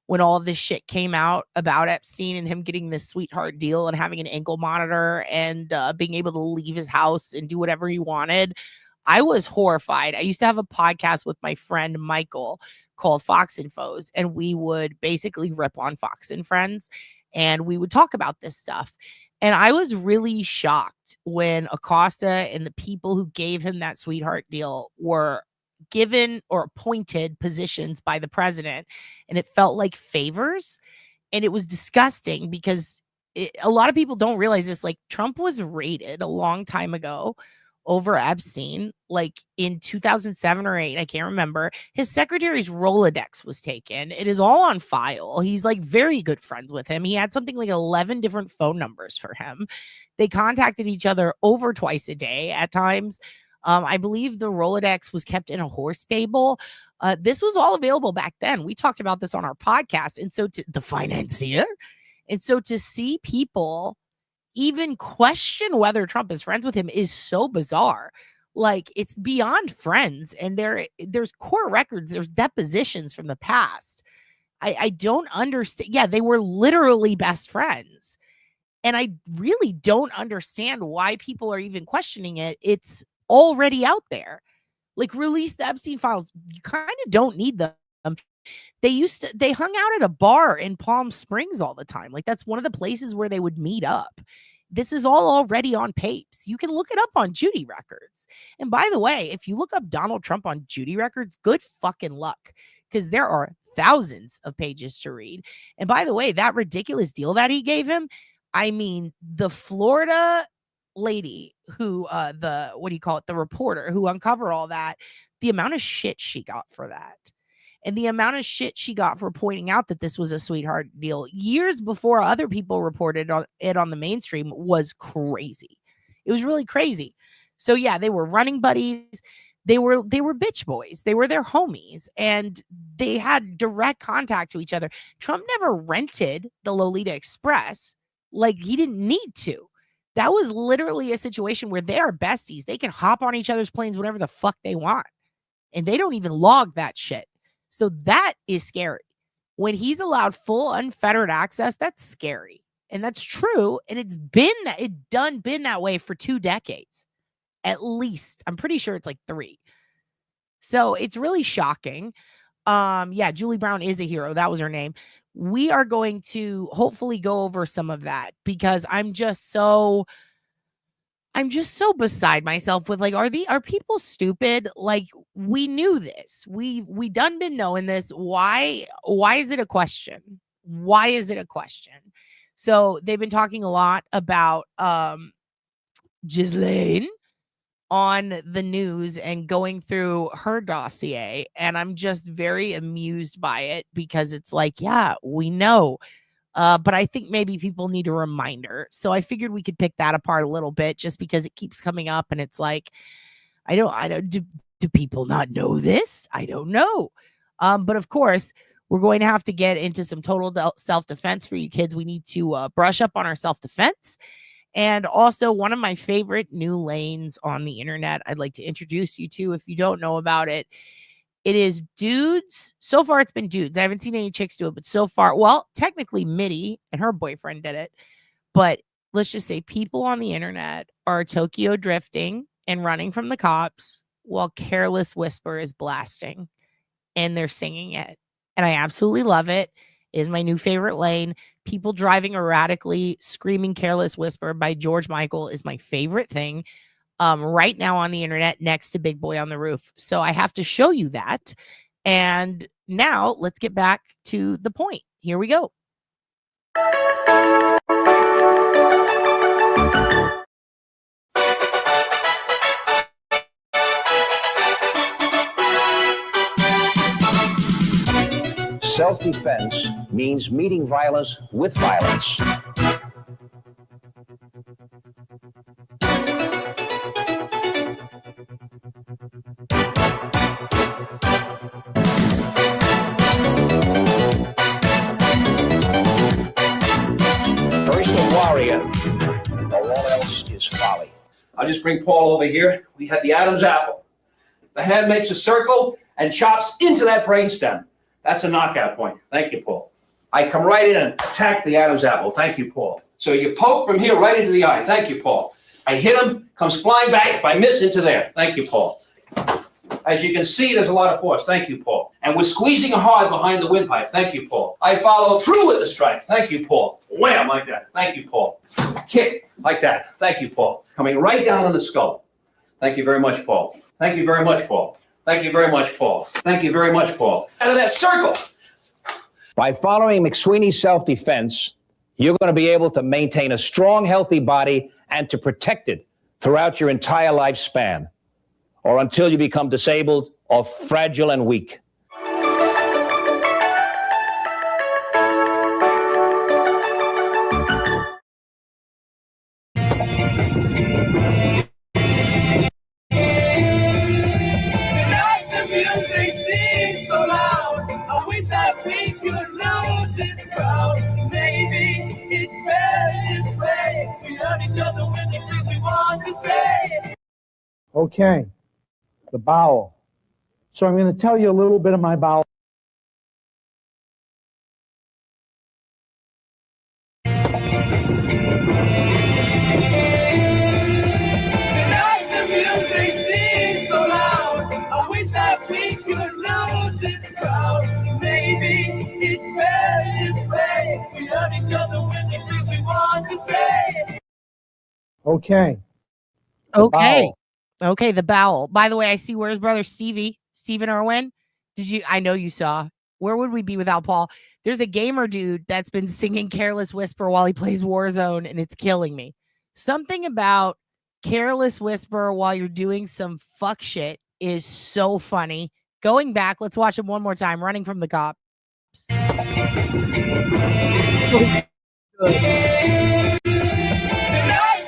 when all of this shit came out about Epstein and him getting this sweetheart deal and having an ankle monitor and being able to leave his house and do whatever he wanted, I was horrified. I used to have a podcast with my friend Michael called Fox and Foes, and we would basically rip on Fox and Friends, and we would talk about this stuff. And I was really shocked when Acosta and the people who gave him that sweetheart deal were given or appointed positions by the president, and it felt like favors. And it was disgusting because a lot of people don't realize this. Like, Trump was raided a long time ago over Epstein, like in 2007 or 8, I can't remember. His secretary's Rolodex was taken. It is all on file. He's like very good friends with him. He had something like 11 different phone numbers for him. They contacted each other over twice a day at times. I believe the Rolodex was kept in a horse stable. This was all available back then. We talked about this on our podcast. And so to the financier. And so to see people even question whether Trump is friends with him is so bizarre. Like, it's beyond friends. And there's core records, there's depositions from the past. I don't understand. Yeah, they were literally best friends. And I really don't understand why people are even questioning it. It's already out there. Like, release the Epstein files. You kind of don't need them. They hung out at a bar in Palm Springs all the time. Like, that's one of the places where they would meet up. This is all already on papes. You can look it up on Judy records. And by the way, if you look up Donald Trump on Judy records, good fucking luck, because there are thousands of pages to read. And by the way, that ridiculous deal that he gave him, I mean, the Florida lady who, the reporter who uncovered all that, the amount of shit she got for that. And the amount of shit she got for pointing out that this was a sweetheart deal years before other people reported on it on the mainstream was crazy. It was really crazy. So yeah, they were running buddies. They were bitch boys. They were their homies, and they had direct contact to each other. Trump never rented the Lolita Express. Like, he didn't need to. That was literally a situation where they are besties. They can hop on each other's planes whenever the fuck they want. And they don't even log that shit. So that is scary. When he's allowed full unfettered access, that's scary. And that's true. And it's been that way for 2 decades. At least. I'm pretty sure it's like 3. So it's really shocking. Yeah, Julie Brown is a hero. That was her name. We are going to hopefully go over some of that, because I'm just so beside myself with, like, are people stupid? Like, we knew this. We done been knowing this. Why is it a question? Why is it a question? So they've been talking a lot about Ghislaine on the news and going through her dossier. And I'm just very amused by it, because it's like, yeah, we know. But I think maybe people need a reminder. So I figured we could pick that apart a little bit, just because it keeps coming up. And it's like, I don't, do people not know this? I don't know. But of course, we're going to have to get into some total self-defense for you kids. We need to brush up on our self-defense. And also, one of my favorite new lanes on the internet I'd like to introduce you to, if you don't know about it. It is dudes. So far, it's been dudes. I haven't seen any chicks do it, but so far, well, technically Mitty and her boyfriend did it. But let's just say people on the internet are Tokyo drifting and running from the cops while Careless Whisper is blasting, and they're singing it. And I absolutely love it. It is my new favorite lane. People driving erratically, screaming Careless Whisper by George Michael is my favorite thing. Right now on the internet, next to Big Boy on the Roof. So I have to show you that. And now let's get back to the point. Here we go. Self-defense means meeting violence with violence. First a warrior, or all else is folly. I'll just bring Paul over here. We had the Adam's apple. The hand makes a circle and chops into that brainstem. That's a knockout point. Thank you, Paul. I come right in and attack the Adam's apple. Thank you, Paul. So you poke from here right into the eye. Thank you, Paul. I hit him, comes flying back. If I miss, into there. Thank you, Paul. As you can see, there's a lot of force. Thank you, Paul. And we're squeezing hard behind the windpipe. Thank you, Paul. I follow through with the strike. Thank you, Paul. Wham, like that. Thank you, Paul. Kick, like that. Thank you, Paul. Coming right down on the skull. Thank you very much, Paul. Thank you very much, Paul. Thank you very much, Paul. Thank you very much, Paul. Out of that circle. By following McSweeney's self-defense, you're going to be able to maintain a strong, healthy body and to protect it throughout your entire lifespan, or until you become disabled or fragile and weak. Okay, the bowel. So I'm going to tell you a little bit of my bowel. Tonight the music seems so loud. I wish that we could lose this crowd. Maybe it's better this way. We love each other when the things we want to say. Okay. Okay. Bowel. Okay, the bowel. By the way, I see where's brother Stephen Irwin. I know you saw. Where would we be without Paul? There's a gamer dude that's been singing Careless Whisper while he plays Warzone, and it's killing me. Something about Careless Whisper while you're doing some fuck shit is so funny. Going back, let's watch him one more time, running from the cops. Tonight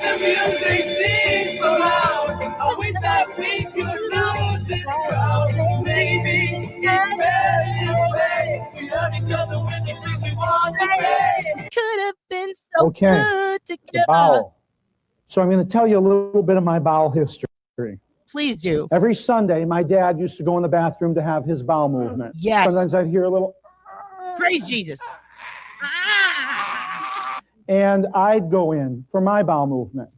the music seems so loud. I wish that we could lose this crowd. Maybe it's better this way. We love each other when the things we want to say. Could have been so Okay. good The together. bowel. So I'm going to tell you a little bit of my bowel history. Please do. Every Sunday, my dad used to go in the bathroom to have his bowel movement. Yes. Sometimes I'd hear a little, Praise Jesus. and I'd go in for my bowel movement.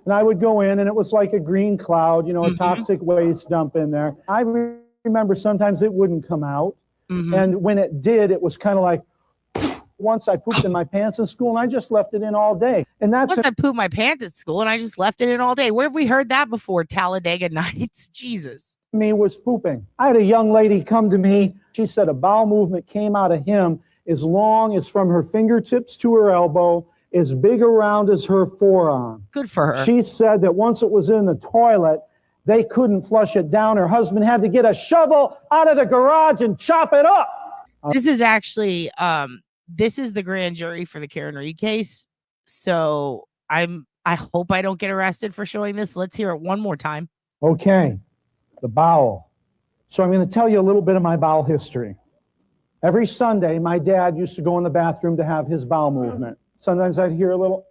And I would go in, and it was like a green cloud, you know, a toxic waste dump in there. I remember sometimes it wouldn't come out. And when it did, it was kind of like, once I pooped in my pants in school, and I just left it in all day. And that's Once I pooped my pants at school and I just left it in all day. Where have we heard that before? Talladega Nights? Jesus. me was pooping. I had a young lady come to me. She said a bowel movement came out of him as long as from her fingertips to her elbow, as big around as her forearm. Good for her. She said that once it was in the toilet, they couldn't flush it down. Her husband had to get a shovel out of the garage and chop it up. This is actually this is the grand jury for the Karen Reed case. So I hope I don't get arrested for showing this. Let's hear it one more time. Okay, the bowel. So I'm going to tell you a little bit of my bowel history. Every Sunday, my dad used to go in the bathroom to have his bowel movement. Sometimes I'd hear a little,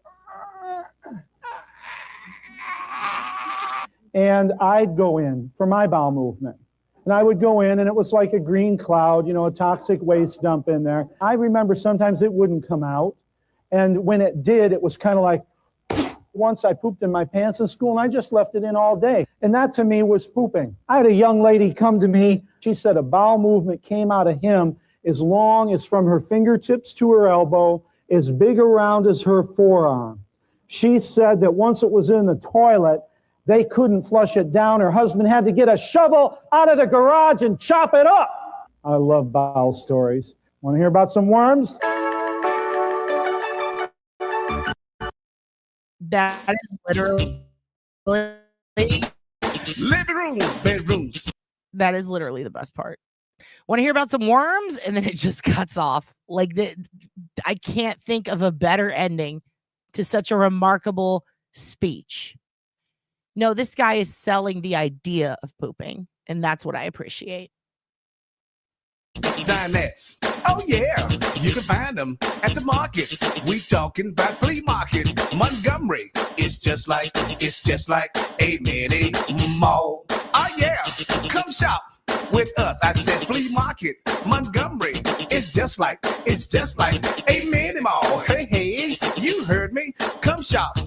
and I'd go in for my bowel movement. And I would go in, and it was like a green cloud, you know, a toxic waste dump in there. I remember sometimes it wouldn't come out. And when it did, it was kind of like, once I pooped in my pants in school, and I just left it in all day. And that to me was pooping. I had a young lady come to me. She said a bowel movement came out of him as long as from her fingertips to her elbow, as big around as her forearm. She said that once it was in the toilet, they couldn't flush it down. Her husband had to get a shovel out of the garage and chop it up. I love bowel stories. Want to hear about some worms? That is literally Living rooms, bedrooms. that is literally the best part. Want to hear about some worms? And then it just cuts off. Like I can't think of a better ending to such a remarkable speech. No, this guy is selling the idea of pooping, and that's what I appreciate. Dinettes. Oh yeah, you can find them at the market. We talking about flea market. Montgomery. It's just like a mini mall. Oh yeah, come shop with us. I said flea market. Montgomery. It's just just like a mini mall. Hey, hey, you heard me. Come shop.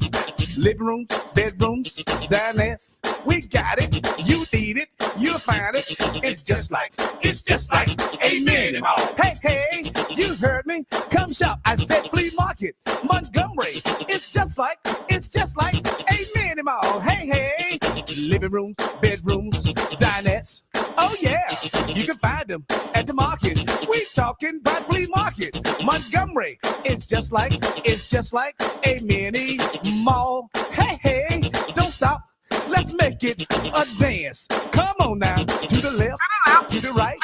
Living rooms, bedrooms, diners. We got it. You need it. You'll find it. It's just like a mini mall. Hey, hey, you heard me. Come shop. I said flea market, Montgomery. It's just like a mini mall. Hey, hey, living rooms, bedrooms, dinettes. Oh yeah, you can find them at the market. We talking about flea market, Montgomery. It's just like a mini mall. Hey, hey, don't stop. Let's make it a dance. Come on now, to the left, to the right.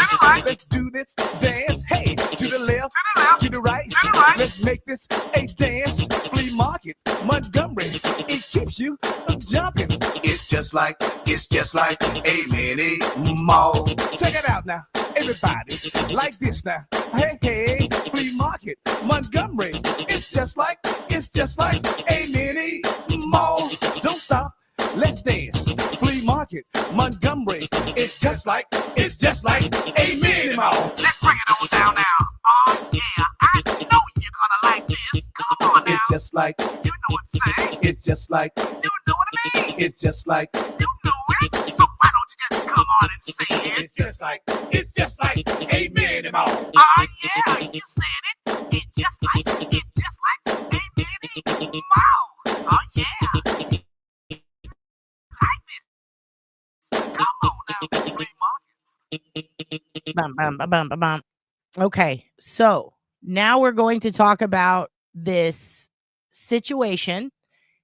Let's do this dance. Hey, to the left, to the right. Let's make this a dance. Flea market, Montgomery. It keeps you jumping. It's just like a mini mall. Check it out now, everybody. Like this now. Hey, hey, flea market, Montgomery. It's just like a mini mall. Don't stop. Let's dance. Flea market, Montgomery. It's just like a mini mall. Let's bring it on down now. Oh yeah, I know you're gonna like this. Come on now. It's just like, you know what I'm saying. It's just like, you know what I mean. It's just like, you know it. So why don't you just come on and say it? It's just like a mini mall. Oh yeah, you said it. It's just like a mini mall. Oh yeah. Bum, bum, bum, bum, bum, bum. Okay, so now we're going to talk about this situation.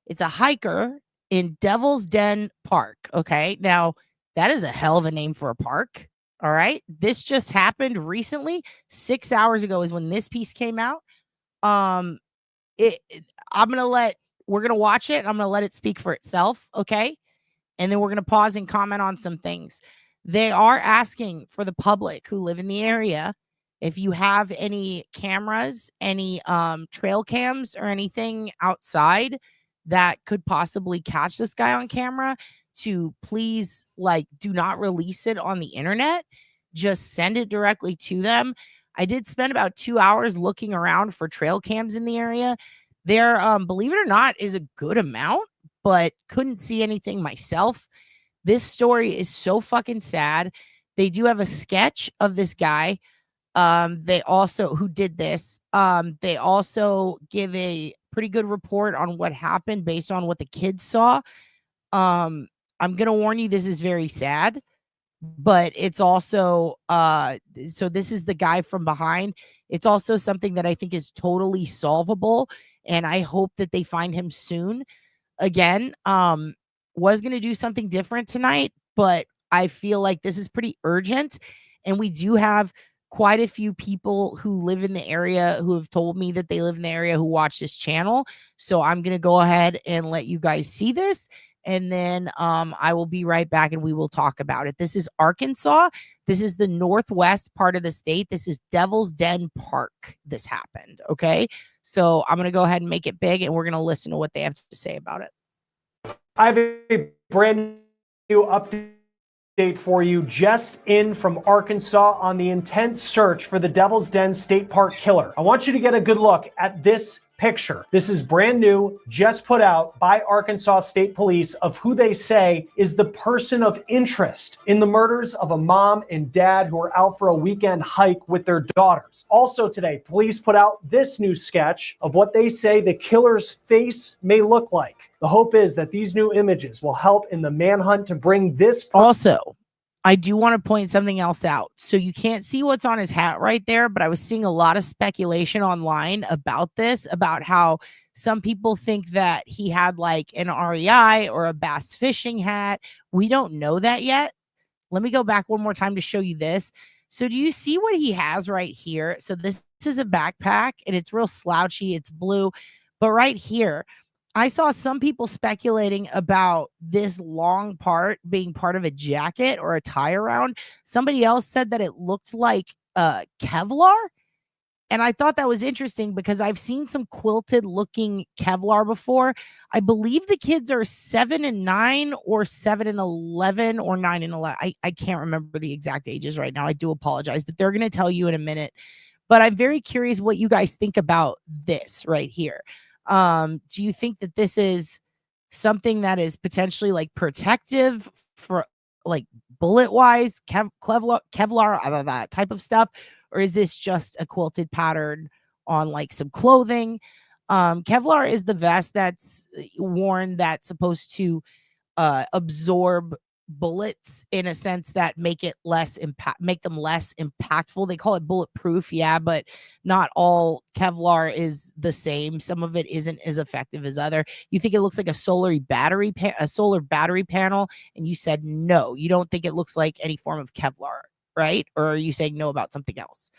It's a hiker in Devil's Den Park. Okay, now that is a hell of a name for a park. All right, this just happened recently. 6 hours ago is when this piece came out. We're gonna watch it. I'm gonna let it speak for itself. Okay. And then we're going to pause and comment on some things. They are asking for the public who live in the area, if you have any cameras, any trail cams or anything outside that could possibly catch this guy on camera, to please, do not release it on the internet. Just send it directly to them. I did spend about 2 hours looking around for trail cams in the area. There, believe it or not, is a good amount, but couldn't see anything myself. This story is so fucking sad. They do have a sketch of this guy. They also, who did this, they also give a pretty good report on what happened based on what the kids saw. I'm going to warn you, this is very sad, but it's also, so this is the guy from behind. It's also something that I think is totally solvable, and I hope that they find him soon. Again, was going to do something different tonight, but I feel like this is pretty urgent. And we do have quite a few people who live in the area who have told me that they live in the area who watch this channel. So I'm going to go ahead and let you guys see this. And then I will be right back and we will talk about it. This is Arkansas. This is the northwest part of the state. This is Devil's Den Park. This happened. Okay. So I'm going to go ahead and make it big and we're going to listen to what they have to say about it. I have a brand new update for you, just in from Arkansas on the intense search for the Devil's Den State Park killer. I want you to get a good look at this picture. This is brand new, just put out by Arkansas State Police, of who they say is the person of interest in the murders of a mom and dad who were out for a weekend hike with their daughters. Also today, police put out this new sketch of what they say the killer's face may look like. The hope is that these new images will help in the manhunt to bring this. Also, I do want to point something else out. So you can't see what's on his hat right there, but I was seeing a lot of speculation online about this, about how some people think that he had like an REI or a bass fishing hat. We don't know that yet. Let me go back one more time to show you this. So do you see what he has right here? So this is a backpack and it's real slouchy. It's blue, but right here, I saw some people speculating about this long part being part of a jacket or a tie around. Somebody else said that it looked like Kevlar. And I thought that was interesting because I've seen some quilted looking Kevlar before. I believe the kids are 7 and 9 or 7 and 11 or 9 and 11. I can't remember the exact ages right now. I do apologize, but they're going to tell you in a minute. But I'm very curious what you guys think about this right here. Do you think that this is something that is potentially like protective for like bullet wise, Kevlar, that type of stuff? Or is this just a quilted pattern on like some clothing? Kevlar is the vest that's worn that's supposed to absorb bullets in a sense that make them less impactful. They call it bulletproof, yeah, but not all Kevlar is the same. Some of it isn't as effective as other. You think it looks like a solar battery panel, and you said no, you don't think it looks like any form of Kevlar, right? Or are you saying no about something else?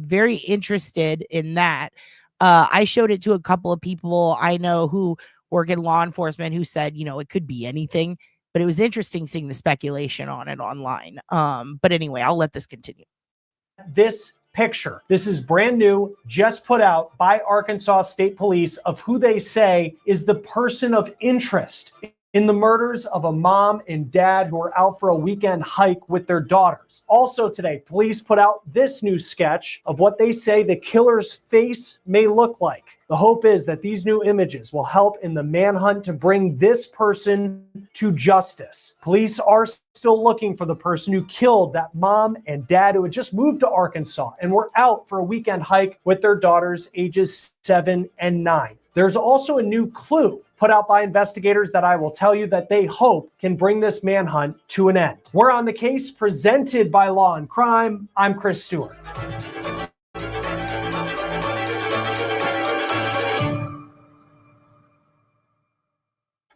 Very interested in that. I showed it to a couple of people I know who work in law enforcement who said, it could be anything, but it was interesting seeing the speculation on it online. But anyway, I'll let this continue. This picture, this is brand new, just put out by Arkansas State Police of who they say is the person of interest in the murders of a mom and dad who were out for a weekend hike with their daughters. Also today, police put out this new sketch of what they say the killer's face may look like. The hope is that these new images will help in the manhunt to bring this person to justice. Police are still looking for the person who killed that mom and dad who had just moved to Arkansas and were out for a weekend hike with their daughters ages 7 and 9. There's also a new clue put out by investigators that I will tell you that they hope can bring this manhunt to an end. We're on the case presented by Law and Crime. I'm Chris Stewart.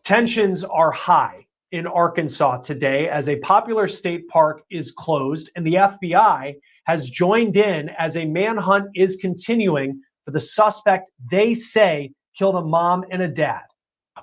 Tensions are high in Arkansas today as a popular state park is closed and the FBI has joined in as a manhunt is continuing for the suspect they say killed a mom and a dad.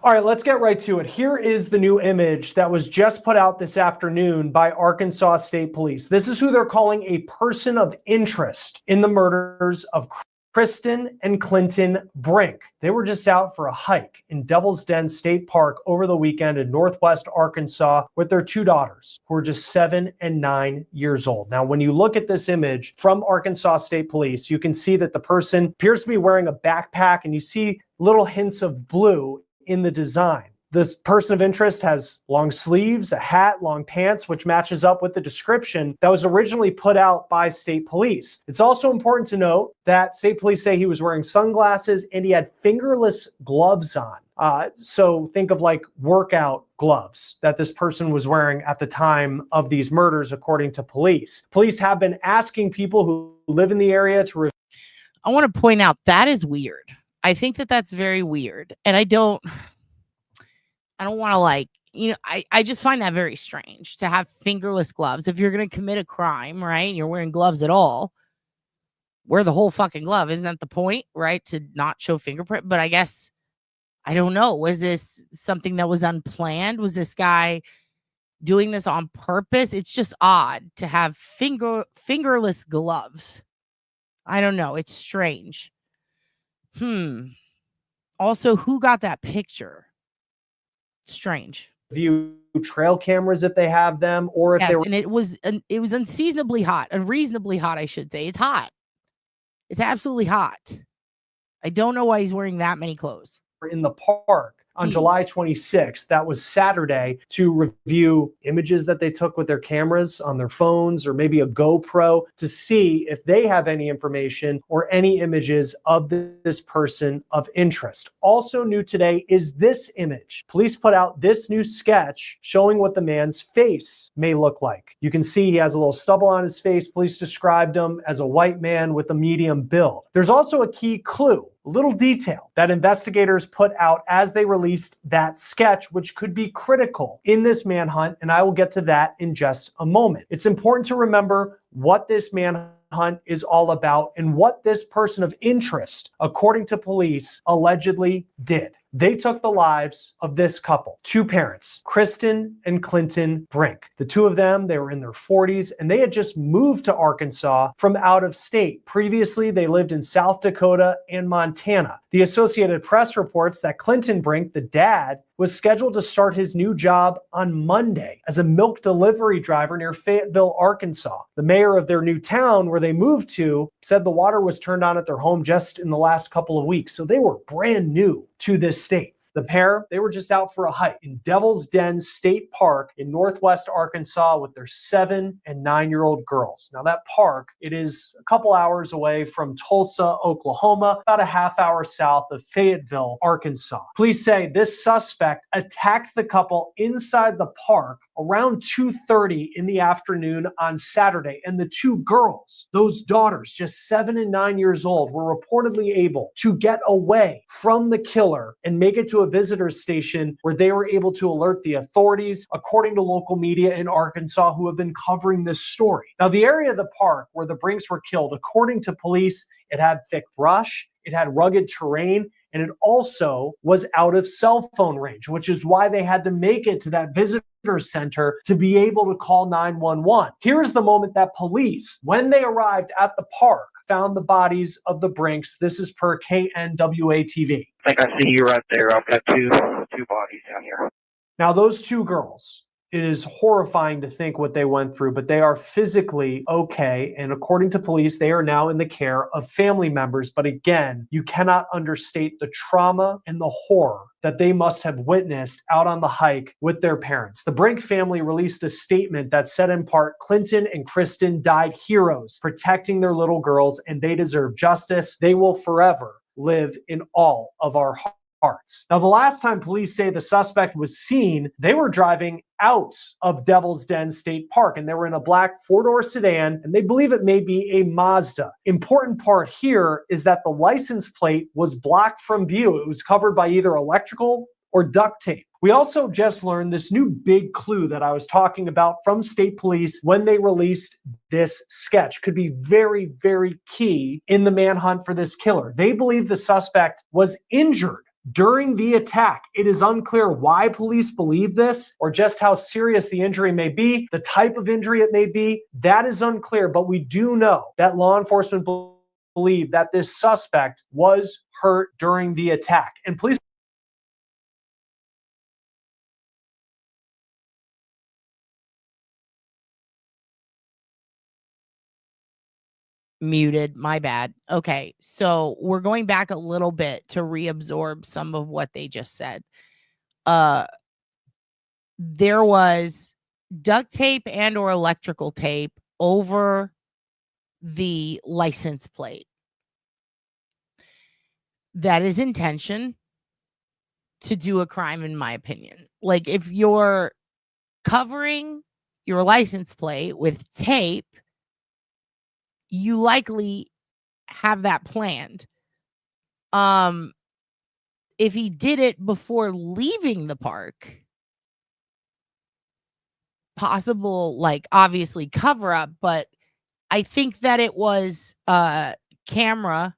All right, let's get right to it. Here is the new image that was just put out this afternoon by Arkansas State Police. This is who they're calling a person of interest in the murders of Kristen and Clinton Brink. They were just out for a hike in Devil's Den State Park over the weekend in Northwest Arkansas with their two daughters, who were just 7 and 9 years old. Now, when you look at this image from Arkansas State Police, you can see that the person appears to be wearing a backpack, and you see little hints of blue in the design. This person of interest has long sleeves, a hat, long pants, which matches up with the description that was originally put out by state police. It's also important to note that state police say he was wearing sunglasses and he had fingerless gloves on. So think of like workout gloves that this person was wearing at the time of these murders, according to police. Police have been asking people who live in the area to... I want to point out that is weird. I think that that's very weird. And I don't want to I just find that very strange to have fingerless gloves. If you're going to commit a crime, right, and you're wearing gloves at all, wear the whole fucking glove. Isn't that the point, right? To not show fingerprint. But I guess, I don't know. Was this something that was unplanned? Was this guy doing this on purpose? It's just odd to have fingerless gloves. I don't know. It's strange. Also, who got that picture? Strange. View trail cameras if they have them, or if yes, they were... and it was unseasonably hot, unreasonably hot, I should say. It's hot. It's absolutely hot. I don't know why he's wearing that many clothes. In the park on July 26th, that was Saturday, to review images that they took with their cameras on their phones or maybe a GoPro to see if they have any information or any images of this person of interest. Also new today is this image. Police put out this new sketch showing what the man's face may look like. You can see he has a little stubble on his face. Police described him as a white man with a medium build. There's also a key clue, a little detail that investigators put out as they released that sketch, which could be critical in this manhunt, and I will get to that in just a moment. It's important to remember what this manhunt is all about and what this person of interest, according to police, allegedly did. They took the lives of this couple, two parents, Kristen and Clinton Brink. The two of them, they were in their 40s, and they had just moved to Arkansas from out of state. Previously, they lived in South Dakota and Montana. The Associated Press reports that Clinton Brink, the dad, was scheduled to start his new job on Monday as a milk delivery driver near Fayetteville, Arkansas. The mayor of their new town where they moved to said the water was turned on at their home just in the last couple of weeks. So they were brand new to this state. The pair, they were just out for a hike in Devil's Den State Park in Northwest Arkansas with their 7 and 9-year-old girls. Now that park, it is a couple hours away from Tulsa, Oklahoma, about a half hour south of Fayetteville, Arkansas. Police say this suspect attacked the couple inside the park around 2:30 in the afternoon on Saturday. And the two girls, those daughters, just 7 and 9 years old, were reportedly able to get away from the killer and make it to a visitor's station where they were able to alert the authorities, according to local media in Arkansas who have been covering this story. Now, the area of the park where the Brinks were killed, according to police, it had thick brush, it had rugged terrain, and it also was out of cell phone range, which is why they had to make it to that visitor center to be able to call 911. Here's the moment that police, when they arrived at the park, found the bodies of the Brinks. This is per KNWA TV. I think I see you right there. I've got two bodies down here. Now, those two girls, it is horrifying to think what they went through, but they are physically okay. And according to police, they are now in the care of family members. But again, you cannot understate the trauma and the horror that they must have witnessed out on the hike with their parents. The Brink family released a statement that said in part, Clinton and Kristen died heroes, protecting their little girls, and they deserve justice. They will forever live in all of our hearts. Now, the last time police say the suspect was seen, they were driving out of Devil's Den State Park, and they were in a black four-door sedan, and they believe it may be a Mazda. Important part here is that the license plate was blocked from view. It was covered by either electrical or duct tape. We also just learned this new big clue that I was talking about from state police when they released this sketch. Could be very, very key in the manhunt for this killer. They believe the suspect was injured during the attack. It is unclear why police believe this or just how serious the injury may be, the type of injury it may be. That is unclear, but we do know that law enforcement believe that this suspect was hurt during the attack. And police muted, my bad. Okay, so we're going back a little bit to reabsorb some of what they just said. There was duct tape and or electrical tape over the license plate. That is intention to do a crime, in my opinion. Like, if you're covering your license plate with tape, you likely have that planned. If he did it before leaving the park, possible, like, obviously cover up, but I think that it was camera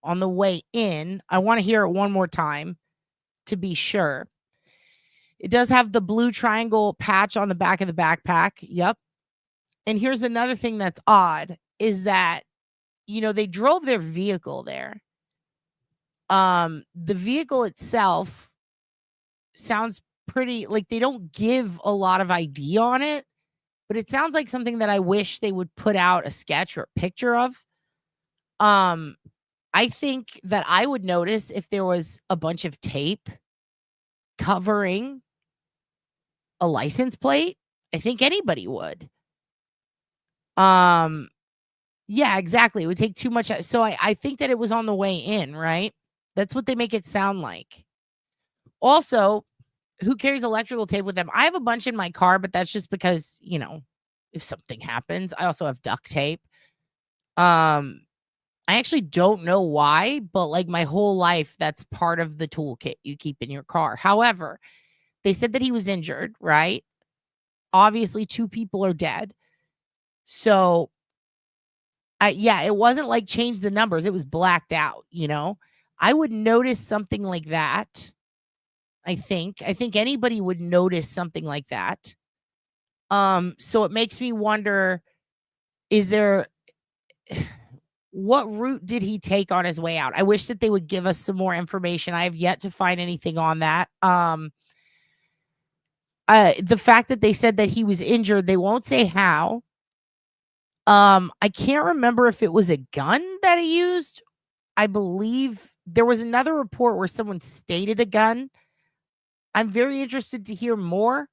on the way in. I want to hear it one more time to be sure. It does have the blue triangle patch on the back of the backpack. Yep. And here's another thing that's odd is that, you know, they drove their vehicle there. The vehicle itself sounds pretty, like, they don't give a lot of ID on it, but it sounds like something that I wish they would put out a sketch or a picture of. I think that I would notice if there was a bunch of tape covering a license plate. I think anybody would. Yeah, exactly. It would take too much. So I think that it was on the way in, right? That's what they make it sound like. Also, who carries electrical tape with them? I have a bunch in my car, but that's just because, you know, if something happens. I also have duct tape. I actually don't know why, but like my whole life, that's part of the toolkit you keep in your car. However, they said that he was injured, right? Obviously, 2 people are dead. So, yeah, it wasn't like change the numbers. It was blacked out, you know? I would notice something like that. I think anybody would notice something like that. So it makes me wonder, what route did he take on his way out? I wish that they would give us some more information. I have yet to find anything on that. The fact that they said that he was injured, they won't say how. I can't remember if it was a gun that he used. I believe there was another report where someone stated a gun. I'm very interested to hear more.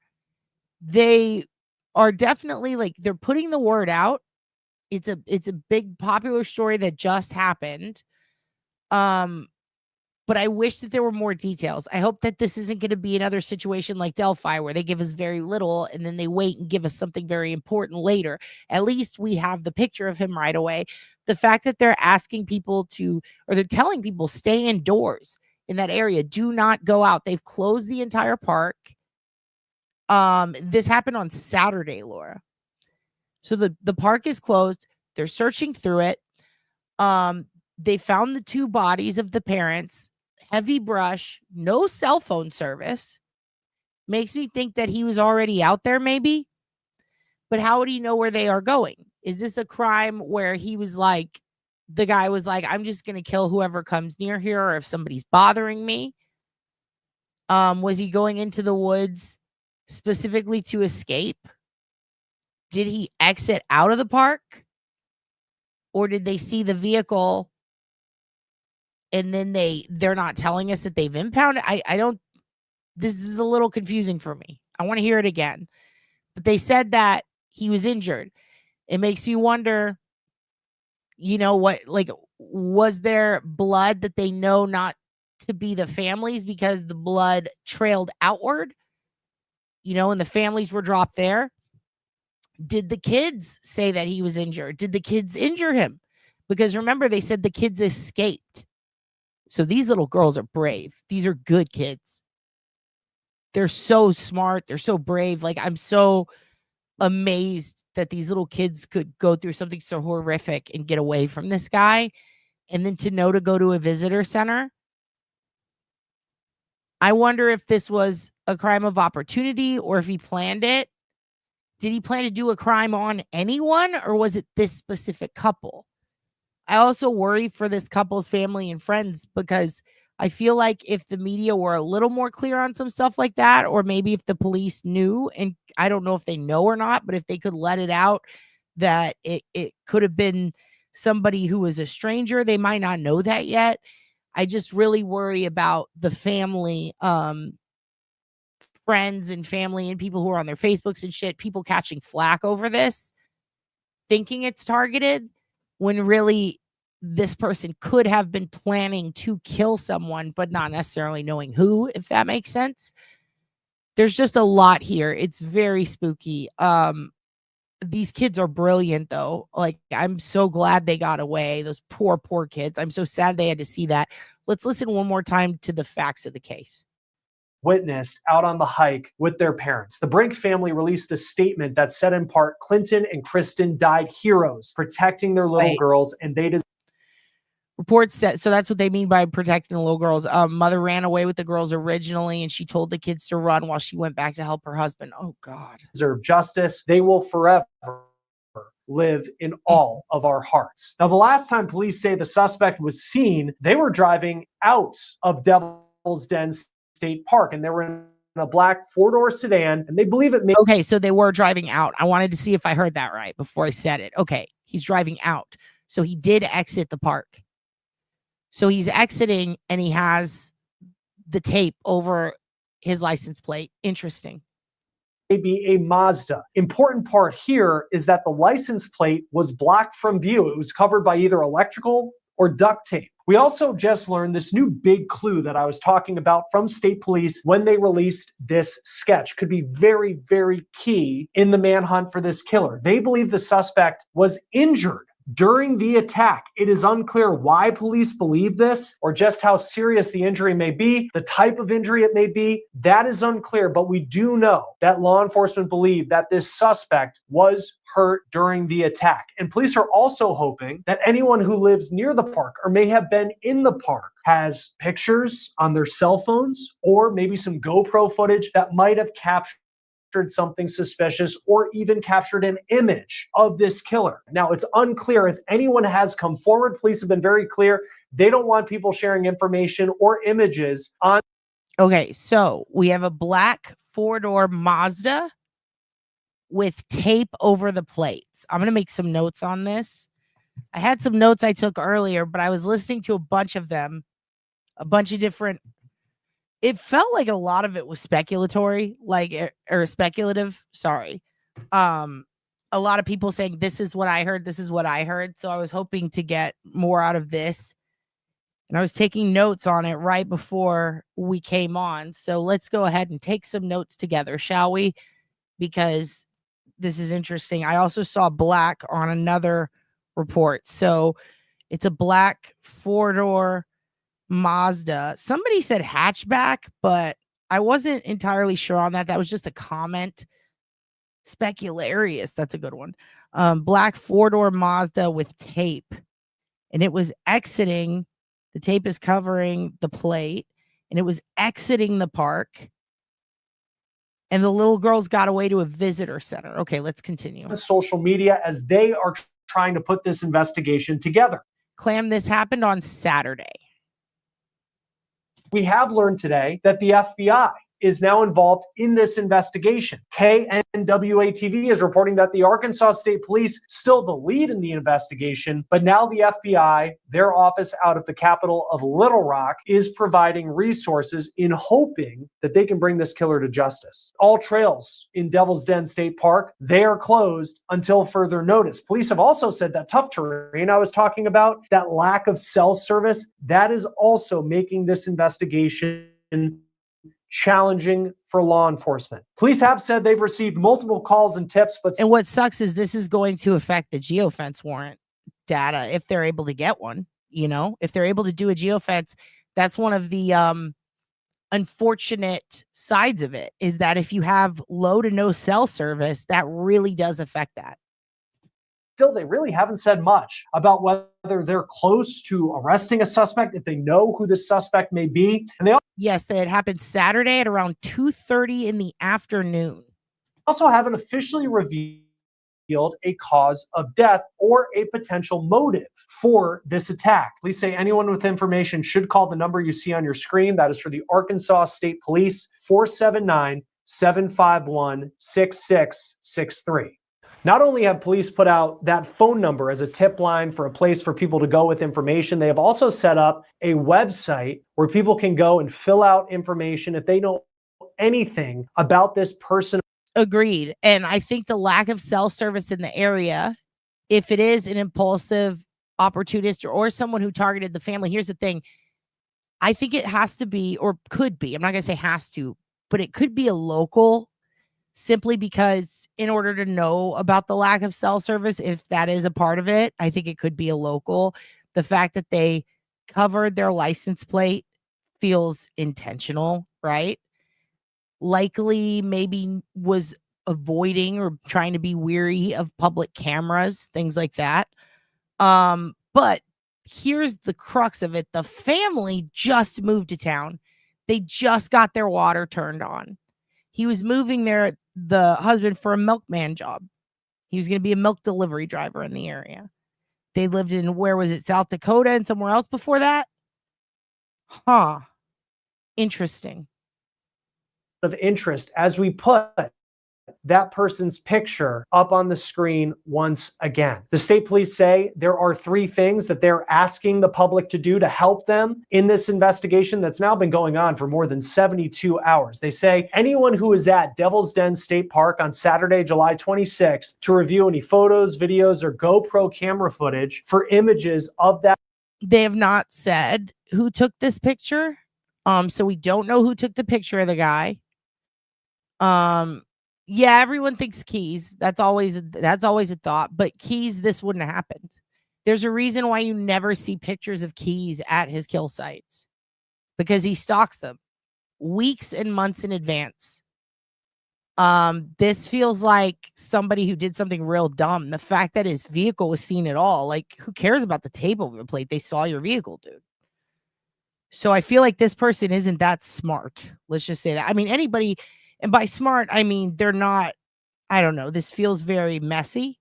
They are definitely like, they're putting the word out. It's a big popular story that just happened. But I wish that there were more details. I hope that this isn't going to be another situation like Delphi where they give us very little and then they wait and give us something very important later. At least we have the picture of him right away. The fact that they're asking people to, or they're telling people, stay indoors in that area. Do not go out. They've closed the entire park. This happened on Saturday, Laura. So the park is closed. They're searching through it. They found the 2 bodies of the parents. Heavy brush, no cell phone service. Makes me think that he was already out there, maybe. But how would he know where they are going? Is this a crime where he was like, the guy was like, I'm just going to kill whoever comes near here, or if somebody's bothering me? Was he going into the woods specifically to escape? Did he exit out of the park? Or did they see the vehicle and then they're not telling us that they've impounded? I don't, this is a little confusing for me. I want to hear it again. But they said that he was injured. It makes me wonder, you know what, like, was there blood that they know not to be the families because the blood trailed outward, you know, and the families were dropped there? Did the kids say that he was injured? Did the kids injure him? Because remember, they said the kids escaped. So these little girls are brave. These are good kids. They're so smart. They're so brave. Like, I'm so amazed that these little kids could go through something so horrific and get away from this guy. And then to know to go to a visitor center. I wonder if this was a crime of opportunity or if he planned it. Did he plan to do a crime on anyone, or was it this specific couple? I also worry for this couple's family and friends, because I feel like if the media were a little more clear on some stuff like that, or maybe if the police knew, and I don't know if they know or not, but if they could let it out that it could have been somebody who was a stranger, they might not know that yet. I just really worry about the family, friends and family and people who are on their Facebooks and shit, people catching flack over this, thinking it's targeted, when really this person could have been planning to kill someone, but not necessarily knowing who, if that makes sense. There's just a lot here. It's very spooky. These kids are brilliant, though. Like, I'm so glad they got away. Those poor kids. I'm so sad they had to see that. Let's listen one more time to the facts of the case. Witnessed out on the hike with their parents. The Brink family released a statement that said in part, Clinton and Kristen died heroes, protecting their little girls, and they Reports said, so that's what they mean by protecting the little girls. Mother ran away with the girls originally, and she told the kids to run while she went back to help her husband. Oh, God. Deserve justice. They will forever live in all of our hearts. Now, the last time police say the suspect was seen, they were driving out of Devil's Den State Park, and they were in a black 4-door sedan, and they believe it may— Okay, so they were driving out. I wanted to see if I heard that right before I said it. Okay, he's driving out. So he did exit the park. So he's exiting, and he has the tape over his license plate. Interesting. Be a Mazda. Important part here is that the license plate was blocked from view. It was covered by either electrical or duct tape. We also just learned this new big clue that I was talking about from state police when they released this sketch could be very, very key in the manhunt for this killer. They believe the suspect was injured during the attack. It is unclear why police believe this or just how serious the injury may be, the type of injury it may be. That is unclear, but we do know that law enforcement believe that this suspect was hurt during the attack. And police are also hoping that anyone who lives near the park or may have been in the park has pictures on their cell phones or maybe some GoPro footage that might have captured something suspicious or even captured an image of this killer. Now, it's unclear if anyone has come forward. Police have been very clear. They don't want people sharing information or images on. Okay, so we have a black 4-door Mazda with tape over the plates. I'm going to make some notes on this. I had some notes I took earlier, but I was listening to a bunch of them, a bunch of different. It felt like a lot of it was speculatory, or speculative. Sorry. A lot of people saying this is what I heard, this is what I heard. So I was hoping to get more out of this. And I was taking notes on it right before we came on. So let's go ahead and take some notes together, shall we? Because this is interesting. I also saw black on another report. So it's a black 4-door Mazda. Somebody said hatchback, but I wasn't entirely sure on that. That was just a comment. Specularious. That's a good one. Black 4-door Mazda with tape. And it was exiting. The tape is covering the plate. And it was exiting the park. And the little girls got away to a visitor center. Okay, let's continue. Social media as they are trying to put this investigation together. Clam, this happened on Saturday. We have learned today that the FBI is now involved in this investigation. KNWA-TV is reporting that the Arkansas State Police still the lead in the investigation, but now the FBI, their office out of the capital of Little Rock, is providing resources in hoping that they can bring this killer to justice. All trails in Devil's Den State Park, they are closed until further notice. Police have also said that tough terrain I was talking about, that lack of cell service, that is also making this investigation challenging for law enforcement. Police have said they've received multiple calls and tips, and what sucks is this is going to affect the geofence warrant data if they're able to get one. You know, if they're able to do a geofence, that's one of the unfortunate sides of it, is that if you have low to no cell service, that really does affect that. Still, they really haven't said much about whether they're close to arresting a suspect, if they know who the suspect may be. And they yes, that happened Saturday at around 2:30 in the afternoon. Also haven't officially revealed a cause of death or a potential motive for this attack. Please say anyone with information should call the number you see on your screen. That is for the Arkansas State Police, 479-751-6663. Not only have police put out that phone number as a tip line for a place for people to go with information, they have also set up a website where people can go and fill out information if they know anything about this person. Agreed. And I think the lack of cell service in the area, if it is an impulsive opportunist or someone who targeted the family, here's the thing. I think it has to be, or could be, I'm not going to say has to, but it could be a local, simply because in order to know about the lack of cell service, if that is a part of it, I think it could be a local. The fact that they covered their license plate feels intentional, right? Likely maybe was avoiding or trying to be weary of public cameras, things like that. But here's the crux of it. The family just moved to town. They just got their water turned on. He was moving there, the husband, for a milkman job. He was going to be a milk delivery driver in the area. They lived in, where was it, South Dakota and somewhere else before that? Huh. Interesting. Of interest as we put that person's picture up on the screen once again. The state police say there are 3 things that they're asking the public to do to help them in this investigation that's now been going on for more than 72 hours. They say anyone who is at Devil's Den State Park on Saturday, July 26th, to review any photos, videos, or GoPro camera footage for images of that. They have not said who took this picture. So we don't know who took the picture of the guy. Yeah, everyone thinks Keys. That's always a thought. But Keys, this wouldn't have happened. There's a reason why you never see pictures of Keys at his kill sites, because he stalks them weeks and months in advance. This feels like somebody who did something real dumb. The fact that his vehicle was seen at all, like, who cares about the tape over the plate? They saw your vehicle, dude. So I feel like this person isn't that smart. Let's just say that. I mean, anybody. And by smart, I mean, they're not, I don't know. This feels very messy,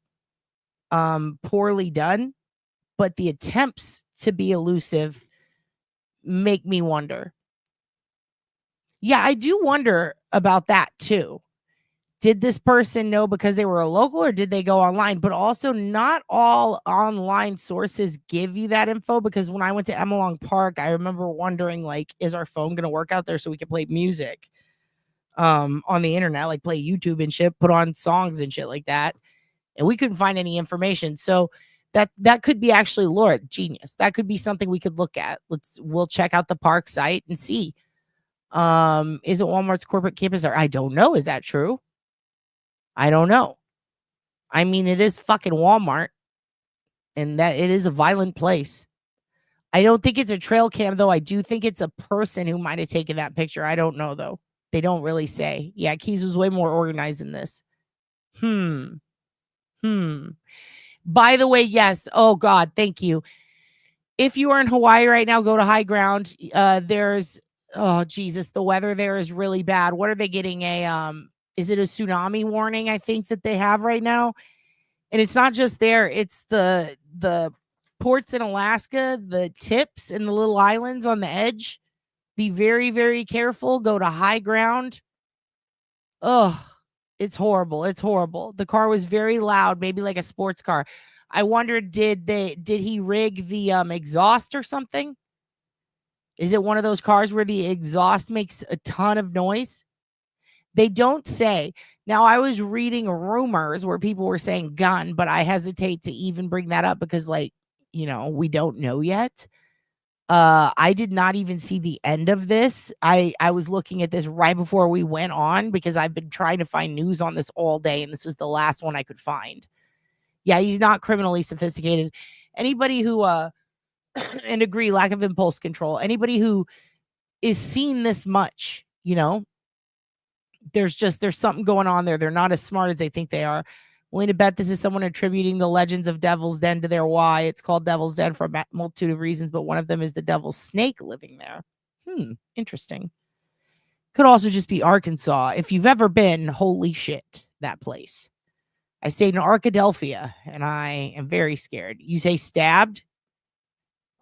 poorly done, but the attempts to be elusive make me wonder. Yeah, I do wonder about that too. Did this person know because they were a local, or did they go online? But also, not all online sources give you that info, because when I went to Emelong Park, I remember wondering, like, is our phone going to work out there so we can play music on the internet, like play YouTube and shit, put on songs and shit like that. And we couldn't find any information. So that could be actually lore, genius. That could be something we could look at. We'll check out the park site and see. Is it Walmart's corporate campus? Or I don't know. Is that true? I don't know. I mean, it is fucking Walmart, and that it is a violent place. I don't think it's a trail cam, though. I do think it's a person who might have taken that picture. I don't know, though. They don't really say. Yeah, Keys was way more organized than this. By the way, yes. Oh, God, thank you. If you are in Hawaii right now, go to high ground. There's, oh, Jesus, the weather there is really bad. What are they getting? Is it a tsunami warning, I think, that they have right now? And it's not just there. It's the ports in Alaska, the tips and the little islands on the edge. Be very, very careful. Go to high ground. Ugh, it's horrible. It's horrible. The car was very loud, maybe like a sports car. I wondered, did he rig the exhaust or something? Is it one of those cars where the exhaust makes a ton of noise? They don't say. Now, I was reading rumors where people were saying gun, but I hesitate to even bring that up because, like, you know, we don't know yet. I did not even see the end of this. I was looking at this right before we went on because I've been trying to find news on this all day, and this was the last one I could find. Yeah, he's not criminally sophisticated. Anybody who and agree, lack of impulse control. Anybody who is seen this much, you know, there's something going on there. They're not as smart as they think they are. Willing to bet this is someone attributing the legends of Devil's Den to their why. It's called Devil's Den for a multitude of reasons, but one of them is the devil's snake living there. Interesting. Could also just be Arkansas. If you've ever been, holy shit, that place. I stayed in Arkadelphia, and I am very scared. You say stabbed?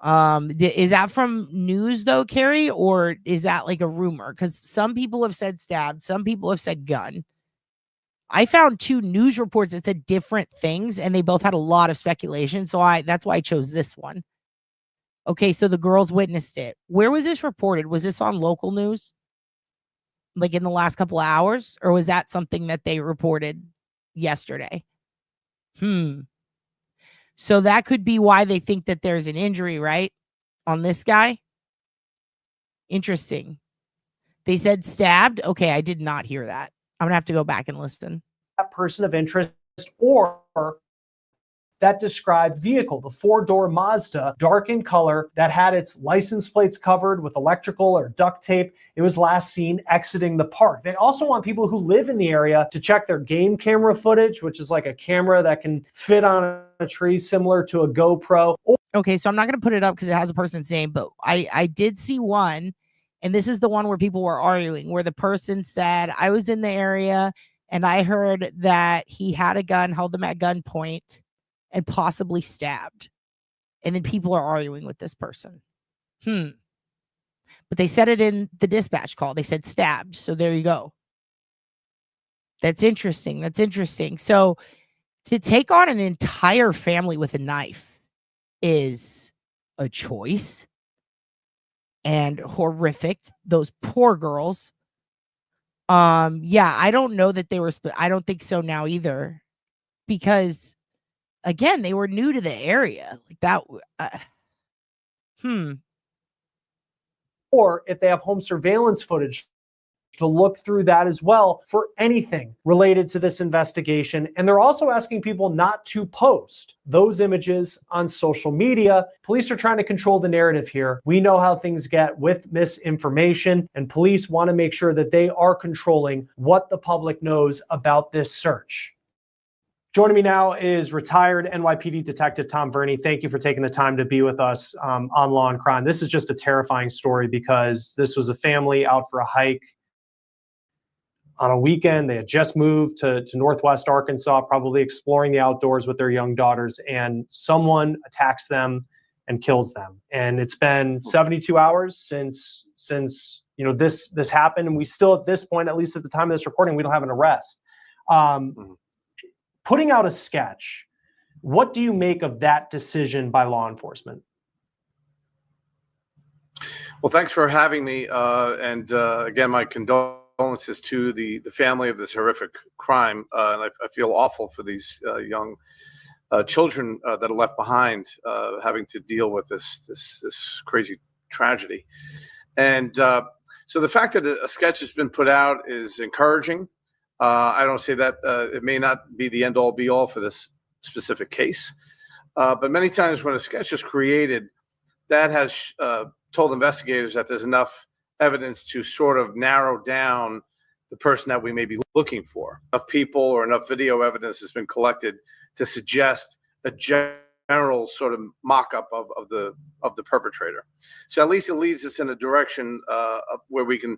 Is that from news though, Carrie, or is that like a rumor? Because some people have said stabbed, some people have said gun. I found 2 news reports that said different things, and they both had a lot of speculation. So that's why I chose this one. Okay, so the girls witnessed it. Where was this reported? Was this on local news? Like in the last couple of hours? Or was that something that they reported yesterday? So that could be why they think that there's an injury, right? On this guy? Interesting. They said stabbed? Okay, I did not hear that. I'm going to have to go back and listen. That person of interest or that described vehicle, the 4-door Mazda, dark in color, that had its license plates covered with electrical or duct tape. It was last seen exiting the park. They also want people who live in the area to check their game camera footage, which is like a camera that can fit on a tree similar to a GoPro. Okay, so I'm not going to put it up because it has a person's name, but I did see one, and this is the one where people were arguing, where the person said, I was in the area and I heard that he had a gun, held them at gunpoint, and possibly stabbed. And then people are arguing with this person. But they said it in the dispatch call. They said stabbed. So there you go. That's interesting. That's interesting. So to take on an entire family with a knife is a choice and horrific. Those poor girls. Yeah, I don't know that they were, I don't think so now either, because again, they were new to the area like that. Or if they have home surveillance footage, to look through that as well for anything related to this investigation. And they're also asking people not to post those images on social media. Police are trying to control the narrative here. We know how things get with misinformation, and police want to make sure that they are controlling what the public knows about this search. Joining me now is retired NYPD Detective Tom Burney. Thank you for taking the time to be with us on Law and Crime. This is just a terrifying story because this was a family out for a hike on a weekend. They had just moved to Northwest Arkansas, probably exploring the outdoors with their young daughters, and someone attacks them and kills them. And it's been 72 hours since this happened, and we still, at this point, at least at the time of this recording, we don't have an arrest. Putting out a sketch, what do you make of that decision by law enforcement? Well, thanks for having me. And again, my condolences to the family of this horrific crime. And I feel awful for these young children that are left behind, having to deal with this crazy tragedy. And so the fact that a sketch has been put out is encouraging. I don't say that it may not be the end-all be-all for this specific case, but many times when a sketch is created, that has told investigators that there's enough evidence to sort of narrow down the person that we may be looking for. Enough people or enough video evidence has been collected to suggest a general sort of mock-up of the perpetrator. So at least it leads us in a direction where we can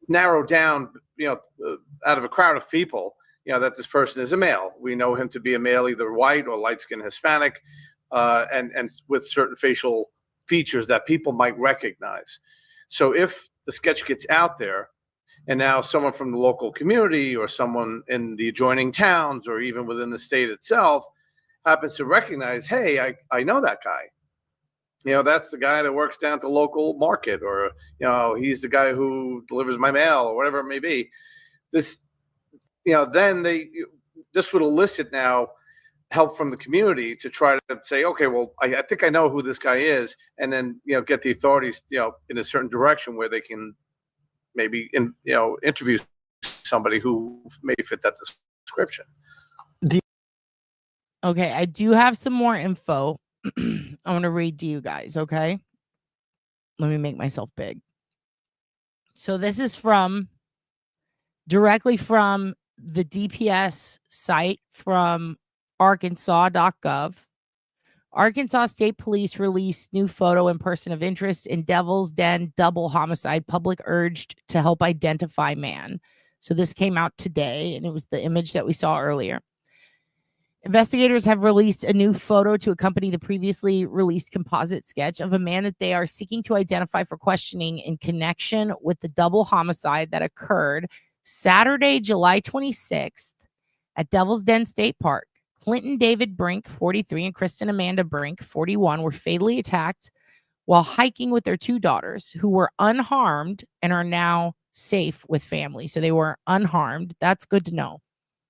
narrow down, out of a crowd of people, that this person is a male. We know him to be a male, either white or light-skinned Hispanic, and with certain facial features that people might recognize. So if the sketch gets out there, and now someone from the local community or someone in the adjoining towns or even within the state itself happens to recognize, hey, I know that guy. That's the guy that works down at the local market, or, he's the guy who delivers my mail, or whatever it may be. This, then this would elicit now help from the community to try to say, okay, well, I think I know who this guy is, and then, get the authorities, in a certain direction where they can maybe, interview somebody who may fit that description. Okay, I do have some more info. I want to read to you guys, okay? Let me make myself big. So this is directly from the DPS site from arkansas.gov. Arkansas State Police released new photo and person of interest in Devil's Den double homicide. Public urged to help identify man. So this came out today, and it was the image that we saw earlier. Investigators have released a new photo to accompany the previously released composite sketch of a man that they are seeking to identify for questioning in connection with the double homicide that occurred Saturday, July 26th at Devil's Den State Park. Clinton David Brink, 43, and Kristen Amanda Brink, 41, were fatally attacked while hiking with their two daughters, who were unharmed and are now safe with family. So they were unharmed. That's good to know.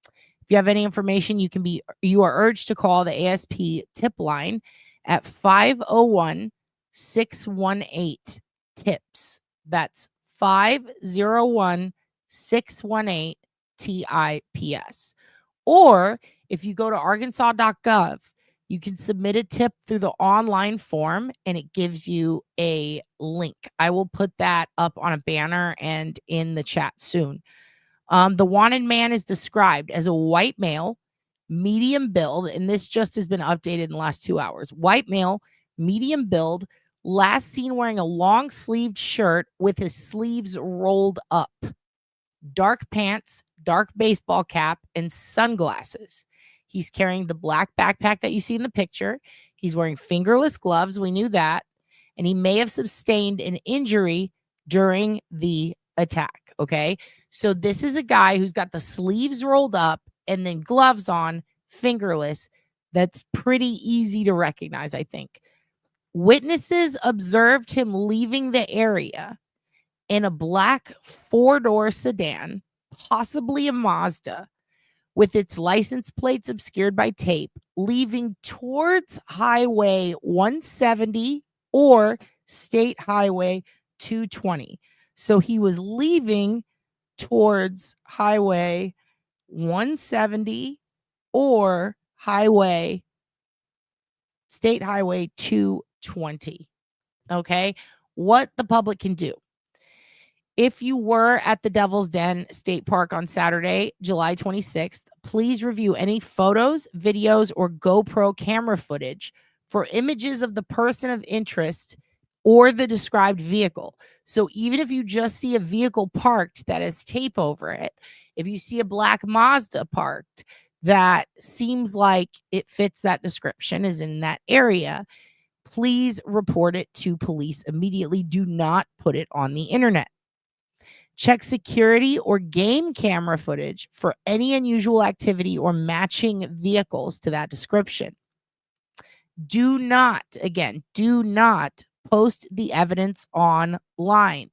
If you have any information, you are urged to call the ASP tip line at 501-618-TIPS. That's 501-618-TIPS. Or if you go to arkansas.gov, you can submit a tip through the online form, and it gives you a link. I will put that up on a banner and in the chat soon. The wanted man is described as a white male, medium build, and this just has been updated in the last 2 hours. White male, medium build, last seen wearing a long-sleeved shirt with his sleeves rolled up, dark pants, dark baseball cap, and sunglasses. He's carrying the black backpack that you see in the picture. He's wearing fingerless gloves. We knew that. And he may have sustained an injury during the attack. Okay. So this is a guy who's got the sleeves rolled up and then gloves on, fingerless. That's pretty easy to recognize, I think. Witnesses observed him leaving the area in a black 4-door sedan, possibly a Mazda, with its license plates obscured by tape, leaving towards Highway 170 or State Highway 220. So he was leaving towards Highway 170 or State Highway 220. Okay. What the public can do. If you were at the Devil's Den State Park on Saturday, July 26th, please review any photos, videos, or GoPro camera footage for images of the person of interest or the described vehicle. So even if you just see a vehicle parked that has tape over it, if you see a black Mazda parked that seems like it fits that description, is in that area, please report it to police immediately. Do not put it on the internet. Check security or game camera footage for any unusual activity or matching vehicles to that description. Do not post the evidence online.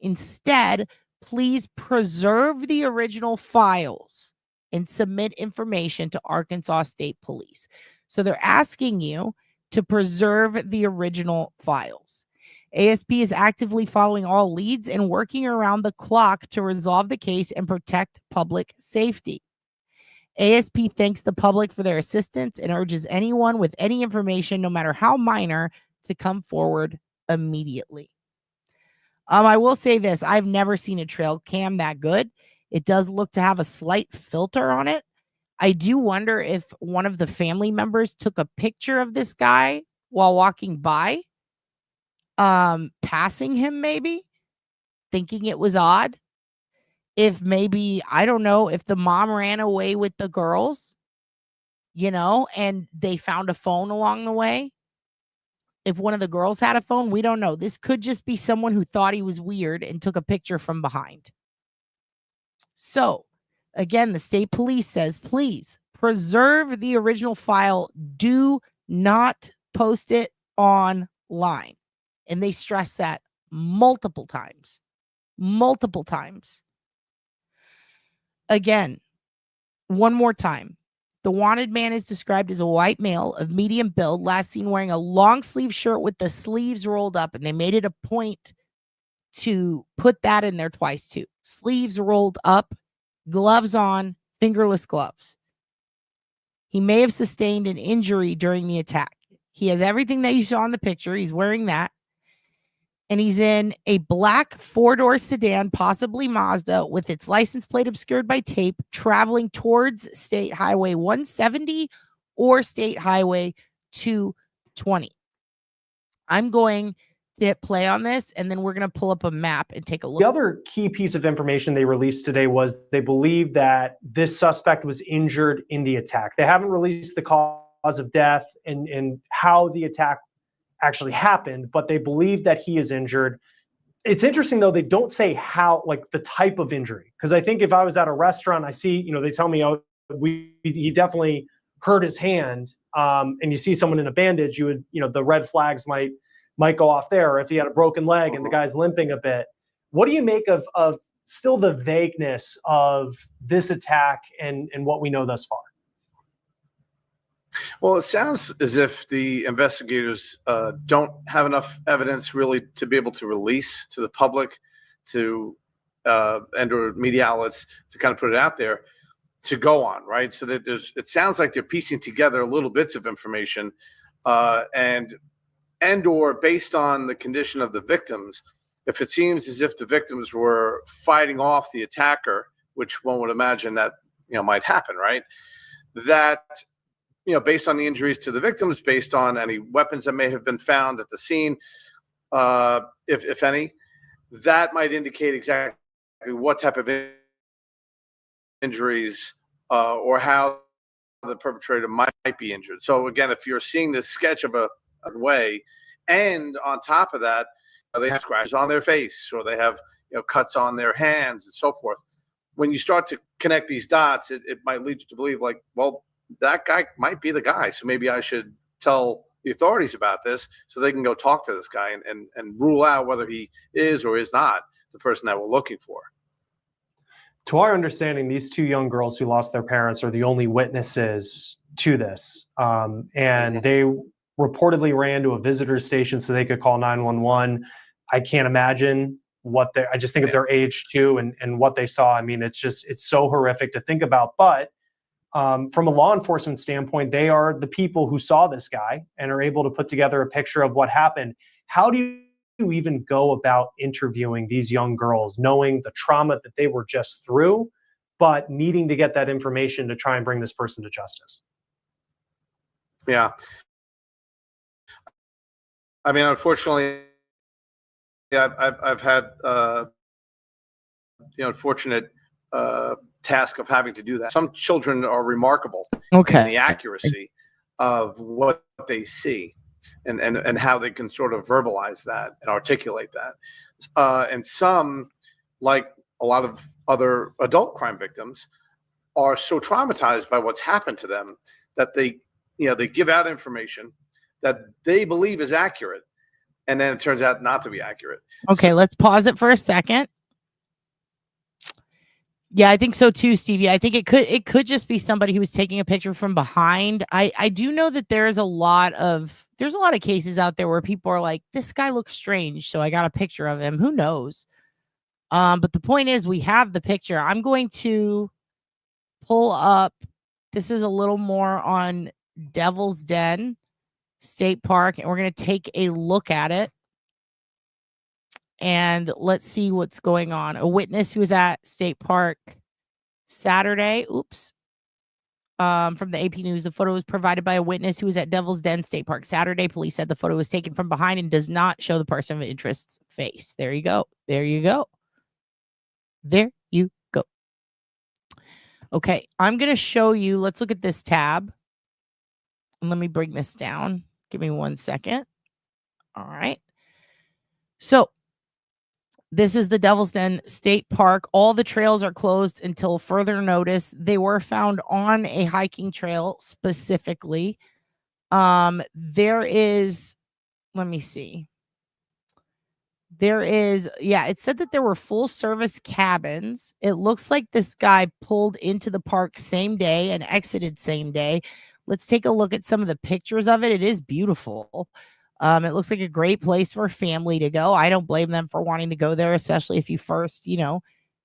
Instead, please preserve the original files and submit information to Arkansas State Police. So they're asking you to preserve the original files. ASP is actively following all leads and working around the clock to resolve the case and protect public safety. ASP thanks the public for their assistance and urges anyone with any information, no matter how minor, to come forward immediately. I will say this. I've never seen a trail cam that good. It does look to have a slight filter on it. I do wonder if one of the family members took a picture of this guy while walking by, passing him, maybe thinking it was odd. If maybe, I don't know, if the mom ran away with the girls, and they found a phone along the way. If one of the girls had a phone, we don't know. This could just be someone who thought he was weird and took a picture from behind. So, again, the state police says, please preserve the original file. Do not post it online. And they stress that multiple times. Again, one more time. The wanted man is described as a white male of medium build, last seen wearing a long sleeve shirt with the sleeves rolled up, and they made it a point to put that in there twice too. Sleeves rolled up, gloves on, fingerless gloves. He may have sustained an injury during the attack. He has everything that you saw in the picture. He's wearing that. And he's in a black 4-door sedan, possibly Mazda, with its license plate obscured by tape, traveling towards State Highway 170 or State Highway 220. I'm going to hit play on this, and then we're going to pull up a map and take a look. The other key piece of information they released today was they believe that this suspect was injured in the attack. They haven't released the cause of death and how the attack actually happened, but they believe that he is injured. It's interesting, though, they don't say how, like the type of injury. Because I think if I was at a restaurant, I see, they tell me, oh, he definitely hurt his hand, and you see someone in a bandage, you would, the red flags might go off there. Or if he had a broken leg and the guy's limping a bit. What do you make of still the vagueness of this attack and what we know thus far? Well, it sounds as if the investigators don't have enough evidence really to be able to release to the public, and or media outlets to kind of put it out there to go on, right? So that it sounds like they're piecing together little bits of information, and or based on the condition of the victims, if it seems as if the victims were fighting off the attacker, which one would imagine that might happen, right? That based on the injuries to the victims, based on any weapons that may have been found at the scene, if any, that might indicate exactly what type of injuries or how the perpetrator might be injured. So again, if you're seeing this sketch of a way, and on top of that, they have scratches on their face, or they have cuts on their hands and so forth. When you start to connect these dots, it might lead you to believe, like, well, that guy might be the guy. So maybe I should tell the authorities about this so they can go talk to this guy and rule out whether he is or is not the person that we're looking for. To our understanding, these two young girls who lost their parents are the only witnesses to this. And they reportedly ran to a visitor station so they could call 911. I can't imagine I just think of their age too and what they saw. I mean, it's so horrific to think about. But from a law enforcement standpoint, they are the people who saw this guy and are able to put together a picture of what happened. How do you even go about interviewing these young girls, knowing the trauma that they were just through, but needing to get that information to try and bring this person to justice? Yeah. I mean, unfortunately, I've had unfortunate task of having to do that. Some children are remarkable in the accuracy of what they see. and how they can sort of verbalize that and articulate that. And some, like a lot of other adult crime victims, are so traumatized by what's happened to them that they give out information that they believe is accurate, and then it turns out not to be accurate. Okay, let's pause it for a second. Yeah, I think so too, Stevie. I think it could just be somebody who was taking a picture from behind. I do know that there's a lot of cases out there where people are like, this guy looks strange, so I got a picture of him. Who knows? But the point is, we have the picture. I'm going to pull up. This is a little more on Devil's Den State Park, and we're going to take a look at it. And let's see what's going on. A witness who was at State Park Saturday. Oops. From the AP News, the photo was provided by a witness who was at Devil's Den State Park Saturday. Police said the photo was taken from behind and does not show the person of interest's face. There you go. There you go. There you go. Okay, I'm going to show you. Let's look at this tab. And let me bring this down. Give me 1 second. All right. So this is the Devil's Den State Park. All the trails are closed until further notice. They were found on a hiking trail specifically. There is, let me see. There is, yeah, it said that there were full service cabins. It looks like this guy pulled into the park same day and exited same day. Let's take a look at some of the pictures of it. It is beautiful. It looks like a great place for a family to go. I don't blame them for wanting to go there, especially if you first,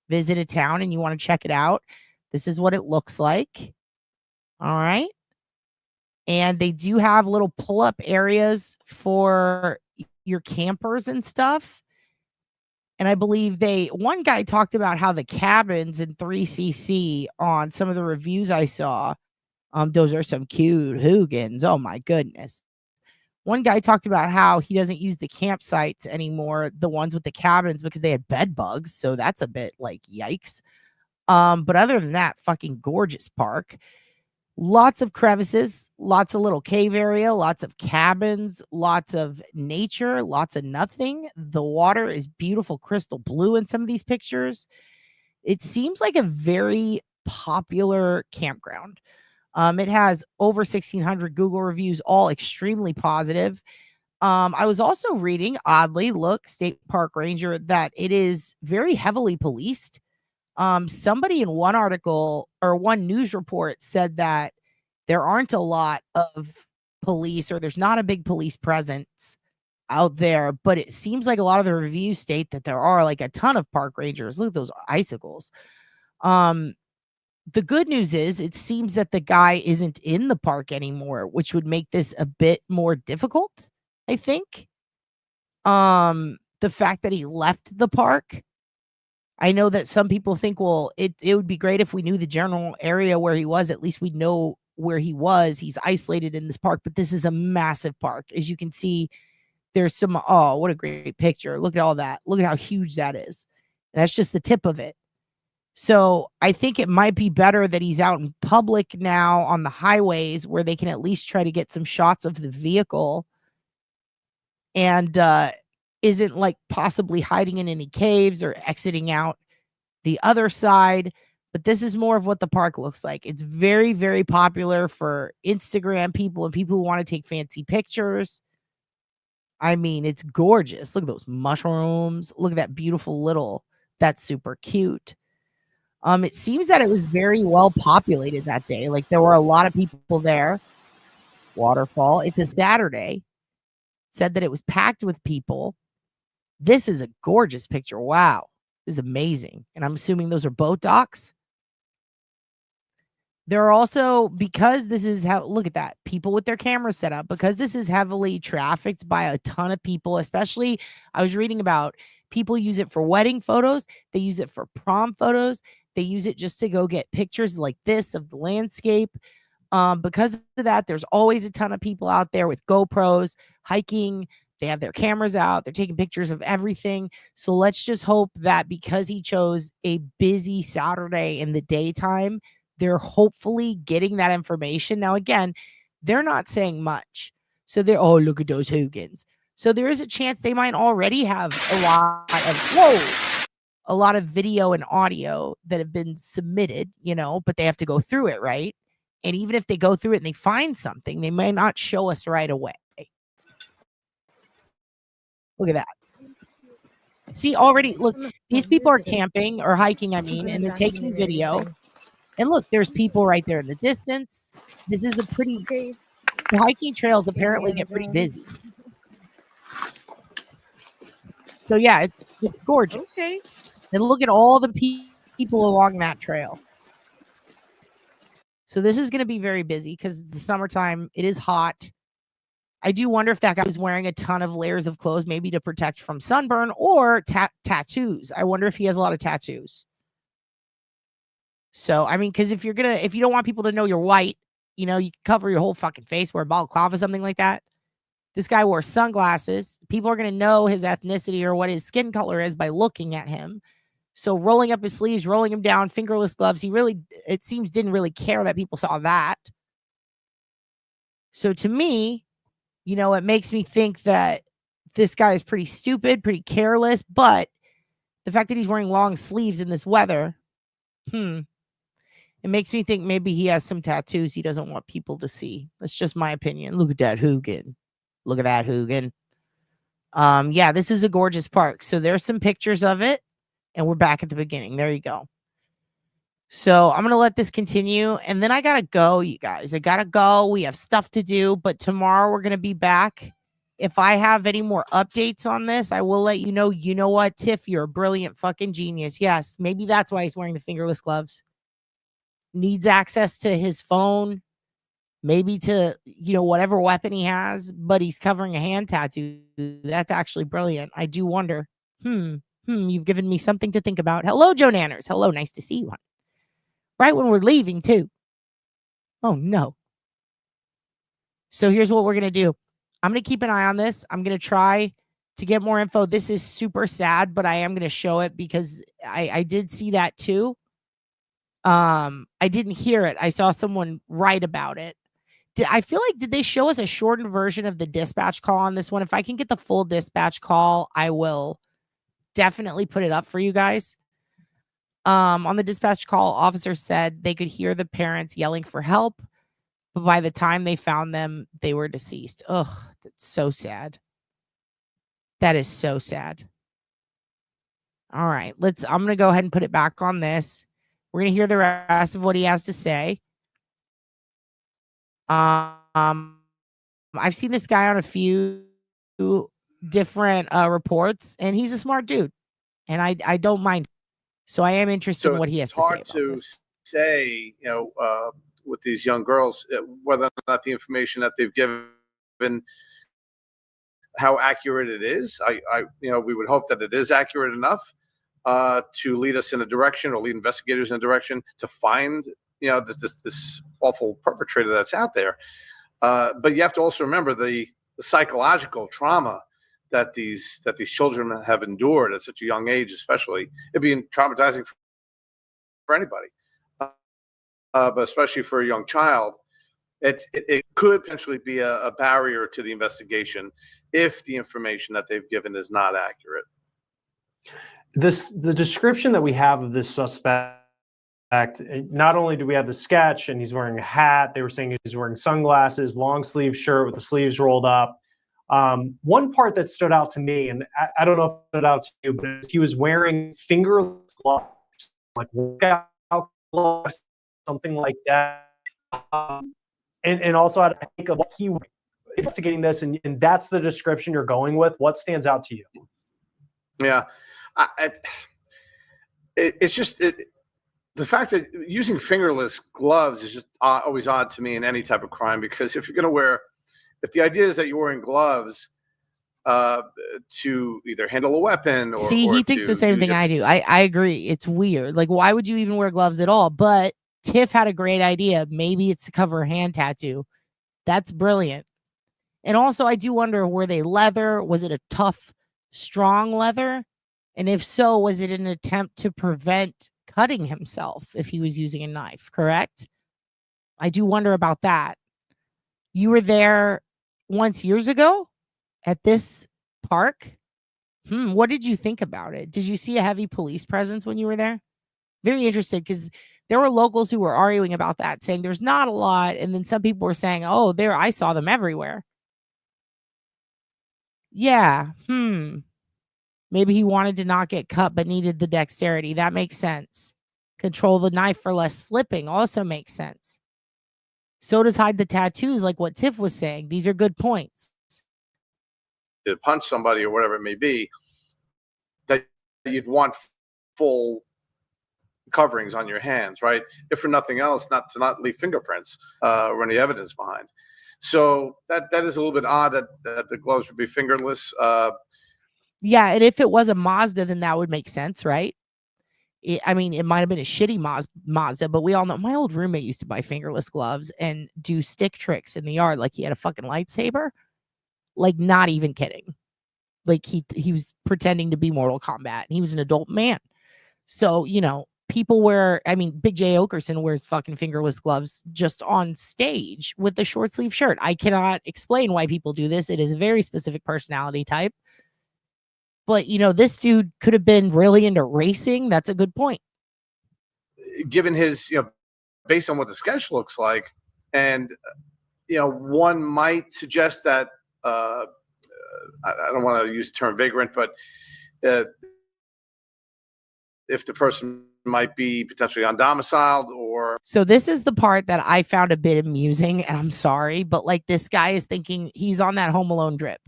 visit a town and you want to check it out. This is what it looks like. All right. And they do have little pull-up areas for your campers and stuff. And I believe one guy talked about how the cabins in 3cc on some of the reviews I saw, those are some cute hoogans. Oh my goodness. One guy talked about how he doesn't use the campsites anymore, the ones with the cabins, because they had bed bugs. So that's a bit like yikes. But other than that, fucking gorgeous park. Lots of crevices, lots of little cave area, lots of cabins, lots of nature, lots of nothing. The water is beautiful crystal blue in some of these pictures. It seems like a very popular campground. It has over 1,600 Google reviews, all extremely positive. I was also reading, oddly, State Park Ranger, that it is very heavily policed. Somebody in one article or one news report said that there aren't a lot of police, or there's not a big police presence out there, but it seems like a lot of the reviews state that there are like a ton of park rangers. Look at those icicles. The good news is it seems that the guy isn't in the park anymore, which would make this a bit more difficult, I think. The fact that he left the park. I know that some people think, well, it would be great if we knew the general area where he was. At least we'd know where he was. He's isolated in this park, but this is a massive park. As you can see, there's some, oh, what a great picture. Look at all that. Look at how huge that is. And that's just the tip of it. So I think it might be better that he's out in public now on the highways where they can at least try to get some shots of the vehicle and isn't like possibly hiding in any caves or exiting out the other side. But this is more of what the park looks like. It's very, very popular for Instagram people and people who want to take fancy pictures. I mean, it's gorgeous. Look at those mushrooms. Look at that beautiful little, that's super cute. It seems that it was very well populated that day. Like there were a lot of people there. Waterfall. It's a Saturday. Said that it was packed with people. This is a gorgeous picture. Wow. This is amazing. And I'm assuming those are boat docks. There are also, because this is how, look at that, people with their cameras set up, because this is heavily trafficked by a ton of people, especially I was reading about people use it for wedding photos. They use it for prom photos. They use it just to go get pictures like this of the landscape. Because of that, there's always a ton of people out there with GoPros hiking. They have their cameras out. They're taking pictures of everything. So let's just hope that because he chose a busy Saturday in the daytime, they're hopefully getting that information. Now, again, they're not saying much. So they're, oh, look at those hooligans. So there is a chance they might already have a lot of video and audio that have been submitted, but they have to go through it, right? And even if they go through it and they find something, they may not show us right away. Look at that. See, already, look, these people are camping or hiking, and they're taking video. And look, there's people right there in the distance. This is the hiking trails apparently get pretty busy. So yeah, it's gorgeous. Okay. And look at all the people along that trail. So this is going to be very busy because it's the summertime. It is hot. I do wonder if that guy was wearing a ton of layers of clothes, maybe to protect from sunburn or tattoos. I wonder if he has a lot of tattoos. So, because if you don't want people to know you're white, you can cover your whole fucking face, wear a balaclava, something like that. This guy wore sunglasses. People are going to know his ethnicity or what his skin color is by looking at him. So rolling up his sleeves, rolling him down, fingerless gloves. It seems, didn't really care that people saw that. So to me, it makes me think that this guy is pretty stupid, pretty careless. But the fact that he's wearing long sleeves in this weather, it makes me think maybe he has some tattoos he doesn't want people to see. That's just my opinion. Look at that hooligan. Look at that hooligan. Yeah, this is a gorgeous park. So there's some pictures of it. And we're back at the beginning. There you go. So I'm going to let this continue. And then I got to go, you guys. I got to go. We have stuff to do. But tomorrow we're going to be back. If I have any more updates on this, I will let you know. You know what, Tiff? You're a brilliant fucking genius. Yes, maybe that's why he's wearing the fingerless gloves. Needs access to his phone. Maybe to, whatever weapon he has. But he's covering a hand tattoo. That's actually brilliant. I do wonder. You've given me something to think about. Hello, Joe Nanners. Hello, nice to see you. Right when we're leaving, too. Oh, no. So here's what we're going to do. I'm going to keep an eye on this. I'm going to try to get more info. This is super sad, but I am going to show it because I did see that, too. I didn't hear it. I saw someone write about it. Did they show us a shortened version of the dispatch call on this one? If I can get the full dispatch call, I will definitely put it up for you guys. On the dispatch call, officers said they could hear the parents yelling for help, but by the time they found them, they were deceased. Ugh, that's so sad. That is so sad. All right, I'm going to go ahead and put it back on this. We're going to hear the rest of what he has to say. I've seen this guy on a few different reports, and he's a smart dude, and I don't mind. So I am interested in what he has to say about this. It's hard to say, with these young girls, whether or not the information that they've given, how accurate it is. We would hope that it is accurate enough to lead us in a direction, or lead investigators in a direction to find, this awful perpetrator that's out there. But you have to also remember the psychological trauma that these children have endured at such a young age, especially. It'd be traumatizing for anybody, but especially for a young child. It could potentially be a barrier to the investigation if the information that they've given is not accurate. The description that we have of this suspect, not only do we have the sketch and he's wearing a hat, they were saying he's wearing sunglasses, long sleeve shirt with the sleeves rolled up. One part that stood out to me, and I don't know if it stood out to you, but he was wearing fingerless gloves, like workout gloves, something like that. And also had to think of what he was investigating this, and that's the description you're going with. What stands out to you? Yeah. It's just the fact that using fingerless gloves is just always odd to me in any type of crime, because if you're going to if the idea is that you're wearing gloves to either handle a weapon or he thinks the same thing I do. I agree. It's weird. Like, why would you even wear gloves at all? But Tiff had a great idea. Maybe it's to cover a hand tattoo. That's brilliant. And also, I do wonder, were they leather? Was it a tough, strong leather? And if so, was it an attempt to prevent cutting himself if he was using a knife? Correct? I do wonder about that. You were there once years ago at this park. What did you think about it? Did you see a heavy police presence when you were there? Very interested, because there were locals who were arguing about that, saying there's not a lot. And then some people were saying, oh, there, I saw them everywhere. Yeah. Maybe he wanted to not get cut, but needed the dexterity. That makes sense. Control the knife for less slipping also makes sense. So does hide the tattoos, like what Tiff was saying. These are good points. To punch somebody or whatever it may be, that you'd want full coverings on your hands, right? If for nothing else, not leave fingerprints or any evidence behind. So that is a little bit odd that the gloves would be fingerless. Yeah, and if it was a Mazda, then that would make sense, right? I mean, it might have been a shitty Mazda, but we all know my old roommate used to buy fingerless gloves and do stick tricks in the yard, like he had a fucking lightsaber. Like, not even kidding. Like he was pretending to be Mortal Kombat, and he was an adult man. So, you know, people wear, I mean, Big J Okerson wears fucking fingerless gloves just on stage with the short sleeve shirt. I cannot explain why people do this. It is a very specific personality type. But, you know, this dude could have been really into racing. That's a good point. Given his, you know, based on what the sketch looks like, and, you know, one might suggest that, I don't want to use the term vagrant, but if the person might be potentially undomiciled or. So this is the part that I found a bit amusing, and I'm sorry, but like this guy is thinking he's on that Home Alone drip.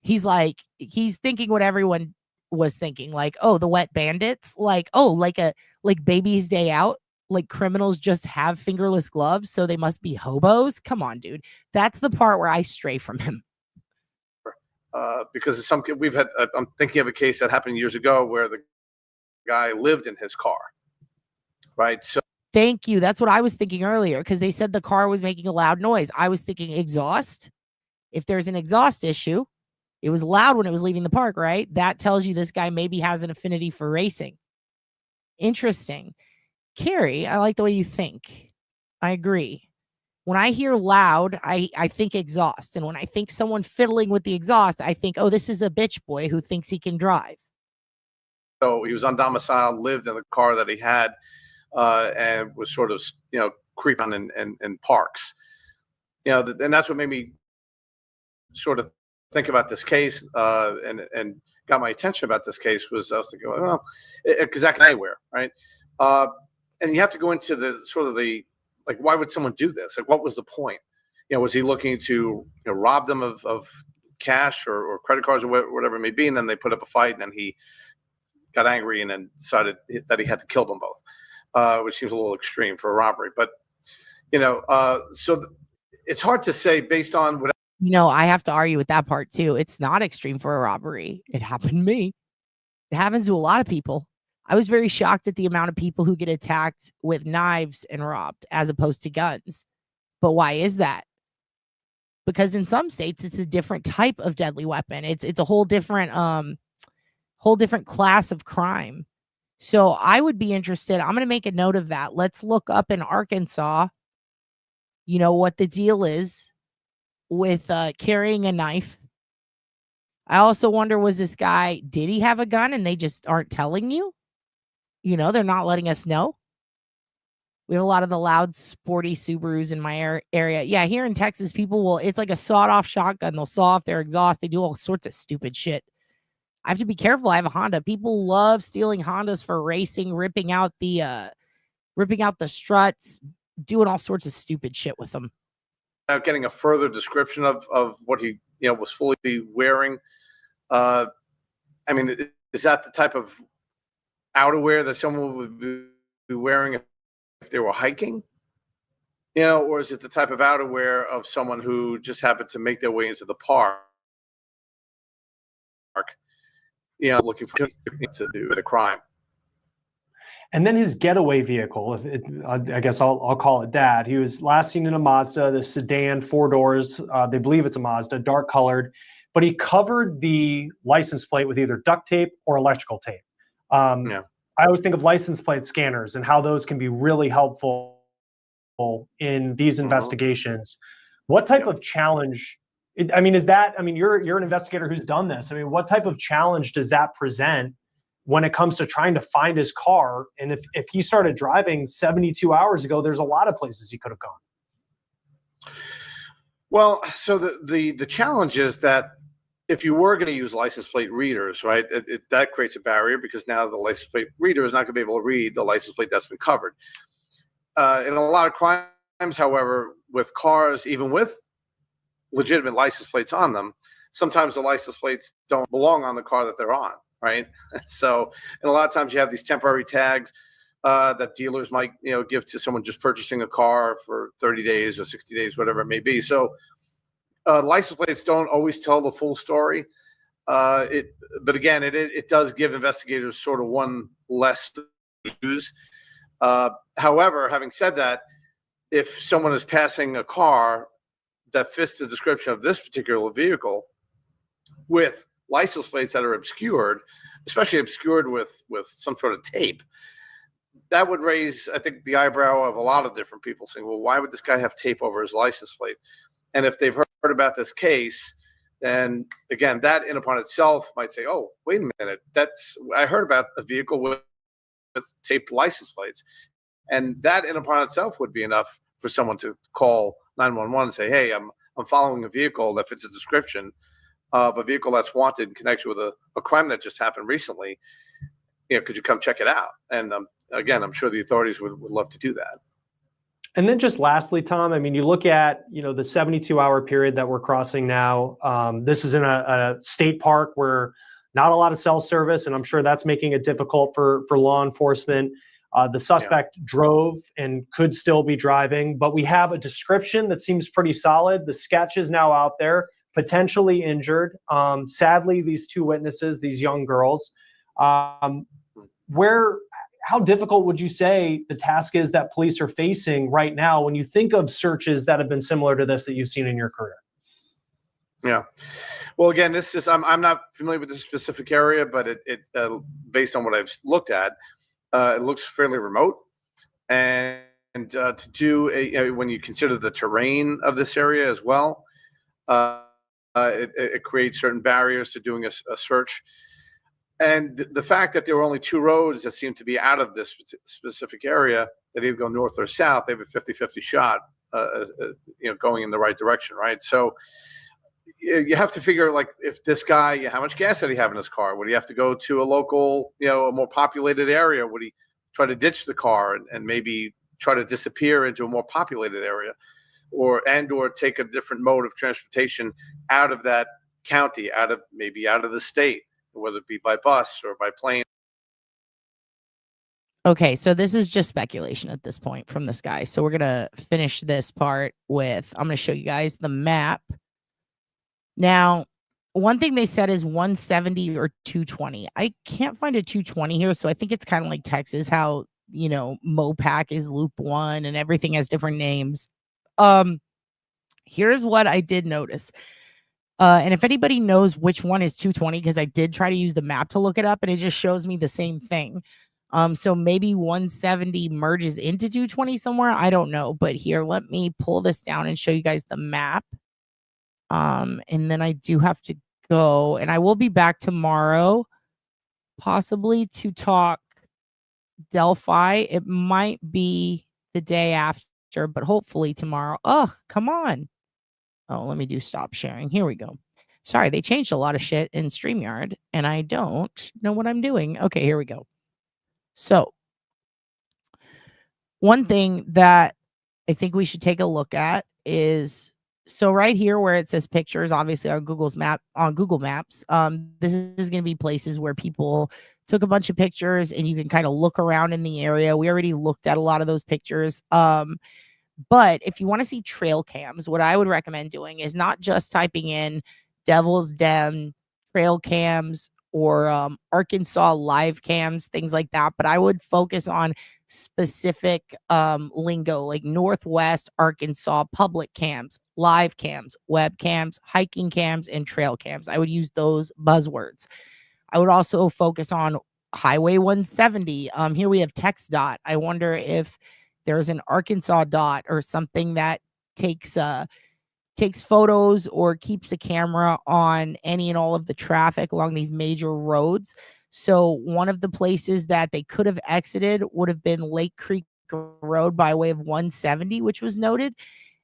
He's like, he's thinking what everyone was thinking, like, oh, the wet bandits, like, oh, like Baby's Day Out, like criminals just have fingerless gloves, so they must be hobos. Come on, dude. That's the part where I stray from him. Because we've had, I'm thinking of a case that happened years ago where the guy lived in his car, right? So thank you. That's what I was thinking earlier, because they said the car was making a loud noise. I was thinking exhaust. If there's an exhaust issue, it was loud when it was leaving the park, right? That tells you this guy maybe has an affinity for racing. Interesting. Carrie, I like the way you think. I agree. When I hear loud, I think exhaust. And when I think someone fiddling with the exhaust, I think, oh, this is a bitch boy who thinks he can drive. So he was undomiciled, lived in the car that he had, and was sort of, you know, creeping in parks. You know, and that's what made me sort of think about this case, and got my attention about this case. Was I was thinking, well, because that can anywhere, right? And you have to go into the sort of the, like, why would someone do this? Like, what was the point? You know, was he looking to, you know, rob them of cash or credit cards or whatever it may be, and then they put up a fight, and then he got angry and then decided that he had to kill them both, which seems a little extreme for a robbery. But, you know, so it's hard to say based on what. You know, I have to argue with that part too. It's not extreme for a robbery. It happened to me. It happens to a lot of people. I was very shocked at the amount of people who get attacked with knives and robbed as opposed to guns. But why is that? Because in some states, it's a different type of deadly weapon. It's a whole different class of crime. So I would be interested. I'm going to make a note of that. Let's look up in Arkansas, you know, what the deal is with carrying a knife. I also wonder, was this guy, did he have a gun and they just aren't telling you? You know, they're not letting us know. We have a lot of the loud, sporty Subarus in my area. Yeah, here in Texas, people will, it's like a sawed-off shotgun. They'll saw off their exhaust. They do all sorts of stupid shit. I have to be careful. I have a Honda. People love stealing Hondas for racing, ripping out the struts, doing all sorts of stupid shit with them. Getting a further description of what he, you know, was fully wearing. I mean, is that the type of outerwear that someone would be wearing if they were hiking? You know, or is it the type of outerwear of someone who just happened to make their way into the park? You know, looking for to do a crime. And then his getaway vehicle, I guess I'll call it that. He was last seen in a Mazda, the sedan, 4 doors. They believe it's a Mazda, dark colored, but he covered the license plate with either duct tape or electrical tape. I always think of license plate scanners and how those can be really helpful in these investigations. What type of challenge I mean, is that, I mean, you're an investigator who's done this. I mean, what type of challenge does that present when it comes to trying to find his car? And if he started driving 72 hours ago, there's a lot of places he could have gone. Well, so the challenge is that if you were going to use license plate readers, right, that creates a barrier because now the license plate reader is not going to be able to read the license plate that's been covered. In a lot of crimes, however, with cars, even with legitimate license plates on them, sometimes the license plates don't belong on the car that they're on, right? So, and a lot of times you have these temporary tags that dealers might, give to someone just purchasing a car for 30 days or 60 days, whatever it may be. So license plates don't always tell the full story. But again, it does give investigators sort of one less to use. However, having said that, if someone is passing a car that fits the description of this particular vehicle with license plates that are obscured, especially obscured with some sort of tape, that would raise, I think, the eyebrow of a lot of different people saying, well, why would this guy have tape over his license plate? And if they've heard about this case, then again, that in upon itself might say, oh, wait a minute, I heard about a vehicle with taped license plates. And that in upon itself would be enough for someone to call 911 and say, hey, I'm following a vehicle that fits a description of a vehicle that's wanted in connection with a crime that just happened recently. Could you come check it out? And again, I'm sure the authorities would love to do that. And then just lastly, Tom, I mean, you look at, the 72-hour period that we're crossing now. This is in a state park where not a lot of cell service, and I'm sure that's making it difficult for law enforcement. The suspect drove and could still be driving, but we have a description that seems pretty solid. The sketch is now out there, potentially injured. Sadly, these two witnesses, these young girls, how difficult would you say the task is that police are facing right now when you think of searches that have been similar to this that you've seen in your career? Yeah. Well, again, I'm not familiar with this specific area, but it based on what I've looked at, it looks fairly remote. And to do when you consider the terrain of this area as well, it creates certain barriers to doing a search. And the fact that there were only two roads that seem to be out of this specific area that either go north or south, they have a 50-50 shot, going in the right direction, right? So you have to figure, like, if this guy, how much gas did he have in his car? Would he have to go to a local, a more populated area? Would he try to ditch the car and maybe try to disappear into a more populated area, or take a different mode of transportation out of that county, out of the state, whether it be by bus or by plane? Okay, so this is just speculation at this point from this guy. So we're going to finish this part with, I'm going to show you guys the map. Now, one thing they said is 170 or 220. I can't find a 220 here, so I think it's kind of like Texas, how, Mopac is Loop 1 and everything has different names. Here's what I did notice. And if anybody knows which one is 220, because I did try to use the map to look it up, and it just shows me the same thing. So maybe 170 merges into 220 somewhere. I don't know. But here, let me pull this down and show you guys the map. And then I do have to go, and I will be back tomorrow, possibly to talk Delphi. It might be the day after, but hopefully tomorrow. Oh, come on. Oh, let me do stop sharing. Here we go. Sorry, they changed a lot of shit in StreamYard, and I don't know what I'm doing. Okay, here we go. So, one thing that I think we should take a look at is, so right here where it says pictures, obviously on Google Maps, this is going to be places where people took a bunch of pictures, and you can kind of look around in the area. We already looked at a lot of those pictures. But if you want to see trail cams, what I would recommend doing is not just typing in Devil's Den trail cams or Arkansas live cams, things like that. But I would focus on specific lingo, like Northwest Arkansas public cams, live cams, web cams, hiking cams, and trail cams. I would use those buzzwords. I would also focus on Highway 170. Here we have text dot. I wonder if there's an Arkansas dot or something that takes takes photos or keeps a camera on any and all of the traffic along these major roads. So one of the places that they could have exited would have been Lake Creek Road by way of 170, which was noted.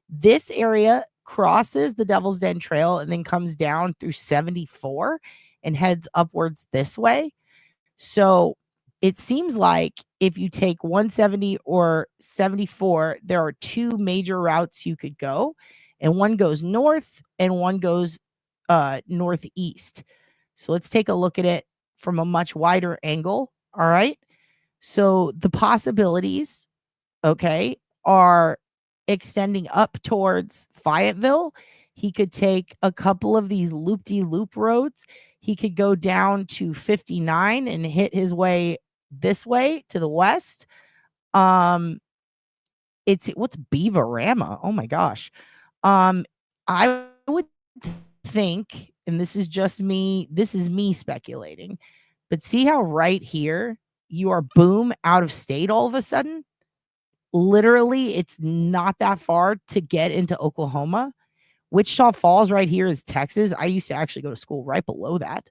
This area crosses the Devil's Den Trail and then comes down through 74 and heads upwards this way. So it seems like if you take 170 or 74, there are two major routes you could go, and one goes north and one goes northeast. So let's take a look at it from a much wider angle. All right. So the possibilities, okay, are extending up towards Fayetteville. He could take a couple of these loop-de-loop roads. He could go down to 59 and hit his way this way to the west. It's what's Beaverama? Oh my gosh. I would think, and this is just me, this is me speculating, but see how right here you are boom out of state all of a sudden? Literally, it's not that far to get into Oklahoma. Wichita Falls right here is Texas. I used to actually go to school right below that.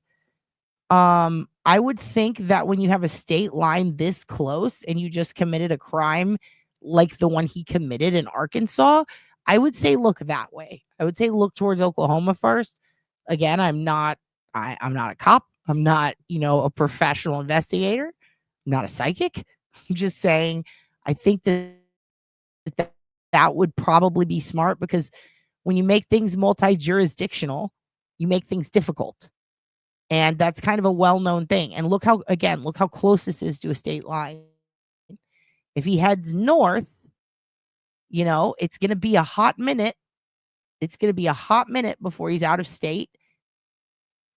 I would think that when you have a state line this close and you just committed a crime like the one he committed in Arkansas, I would say look that way. I would say look towards Oklahoma first. Again, I'm not a cop. I'm not, a professional investigator. I'm not a psychic. I'm just saying I think that would probably be smart, because when you make things multi-jurisdictional, you make things difficult. And that's kind of a well-known thing. And look how close this is to a state line. If he heads north, it's going to be a hot minute. It's going to be a hot minute before he's out of state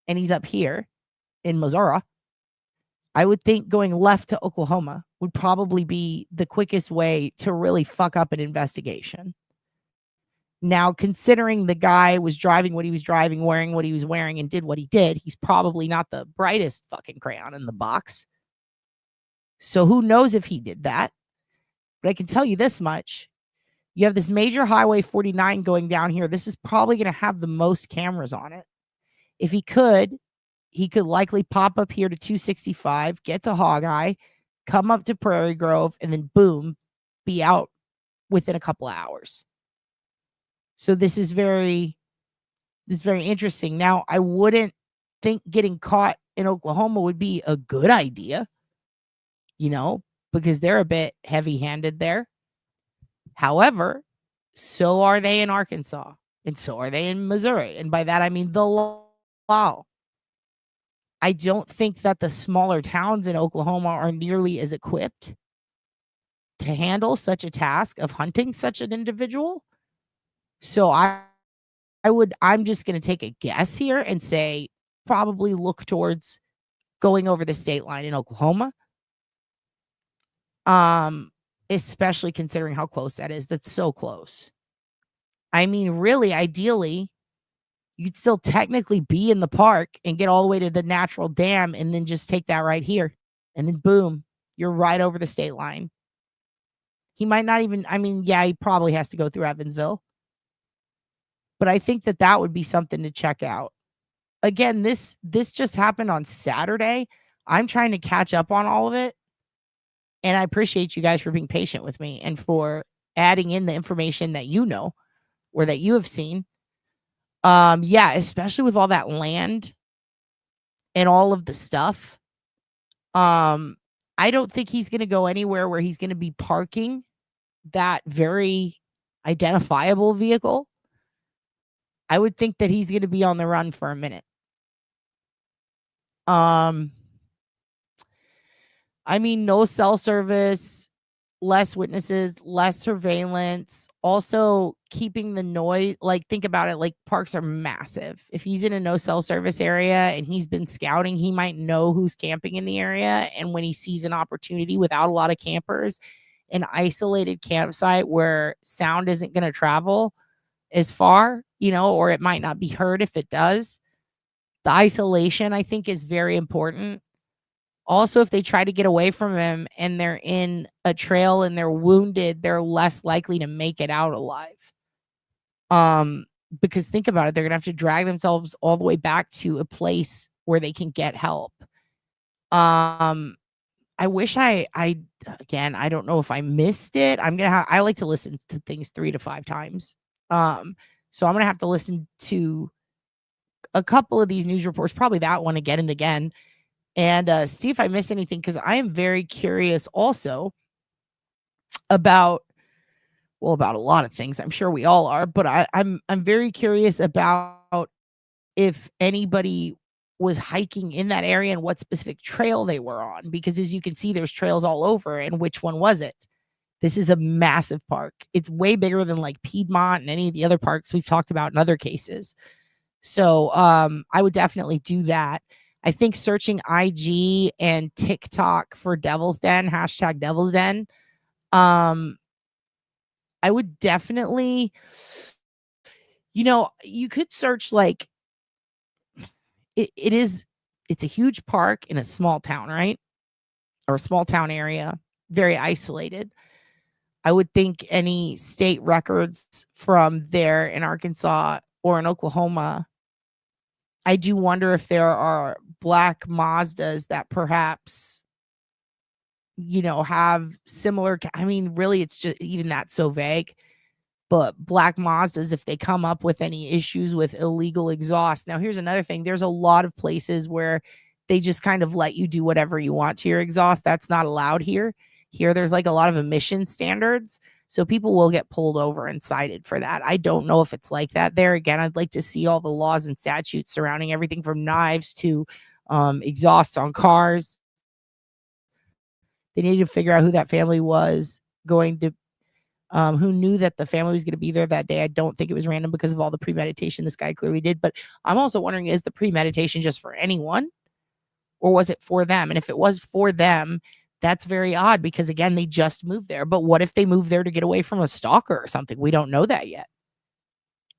and he's up here in Missouri. I would think going left to Oklahoma would probably be the quickest way to really fuck up an investigation. Now, considering the guy was driving what he was driving, wearing what he was wearing, and did what he did, he's probably not the brightest fucking crayon in the box. So who knows if he did that? But I can tell you this much. You have this major Highway 49 going down here. This is probably going to have the most cameras on it. If he could likely pop up here to 265, get to Hog-Eye, come up to Prairie Grove, and then boom, be out within a couple of hours. So this is very interesting. Now, I wouldn't think getting caught in Oklahoma would be a good idea, because they're a bit heavy-handed there. However, so are they in Arkansas, and so are they in Missouri. And by that, I mean the law. I don't think that the smaller towns in Oklahoma are nearly as equipped to handle such a task of hunting such an individual. So I'm just going to take a guess here and say probably look towards going over the state line in Oklahoma. Especially considering how close that is. That's so close. I mean, really, ideally, you'd still technically be in the park and get all the way to the natural dam and then just take that right here. And then boom, you're right over the state line. He might not even, he probably has to go through Evansville. But I think that would be something to check out. Again, this just happened on Saturday. I'm trying to catch up on all of it. And I appreciate you guys for being patient with me and for adding in the information that or that you have seen. Especially with all that land and all of the stuff. I don't think he's going to go anywhere where he's going to be parking that very identifiable vehicle. I would think that he's going to be on the run for a minute. No cell service, less witnesses, less surveillance, also keeping the noise. Like, think about it, like parks are massive. If he's in a no cell service area and he's been scouting, he might know who's camping in the area. And when he sees an opportunity without a lot of campers, an isolated campsite where sound isn't going to travel as far, or it might not be heard if it does. The isolation, I think, is very important. Also, if they try to get away from him and they're in a trail and they're wounded, they're less likely to make it out alive. because think about it, they're going to have to drag themselves all the way back to a place where they can get help. I wish I again, I don't know if I missed it. I like to listen to things 3 to 5 times. So I'm going to have to listen to a couple of these news reports, probably that one again and again, and see if I miss anything, because I am very curious also about a lot of things. I'm sure we all are, but I'm very curious about if anybody was hiking in that area and what specific trail they were on, because as you can see, there's trails all over, and which one was it? This is a massive park. It's way bigger than like Piedmont and any of the other parks we've talked about in other cases. So I would definitely do that. I think searching IG and TikTok for Devil's Den, hashtag Devil's Den, I would definitely, you could search like, it's a huge park in a small town, right? Or a small town area, very isolated. I would think any state records from there in Arkansas or in Oklahoma. I do wonder if there are black Mazdas that perhaps, have similar, I mean, really, it's just even that's so vague. But black Mazdas, if they come up with any issues with illegal exhaust. Now, here's another thing. There's a lot of places where they just kind of let you do whatever you want to your exhaust. That's not allowed here. Here, there's like a lot of emission standards. So people will get pulled over and cited for that. I don't know if it's like that there. Again, I'd like to see all the laws and statutes surrounding everything from knives to exhausts on cars. They need to figure out who that family was going to, who knew that the family was going to be there that day. I don't think it was random because of all the premeditation this guy clearly did. But I'm also wondering, is the premeditation just for anyone? Or was it for them? And if it was for them, that's very odd because, again, they just moved there. But what if they moved there to get away from a stalker or something? We don't know that yet.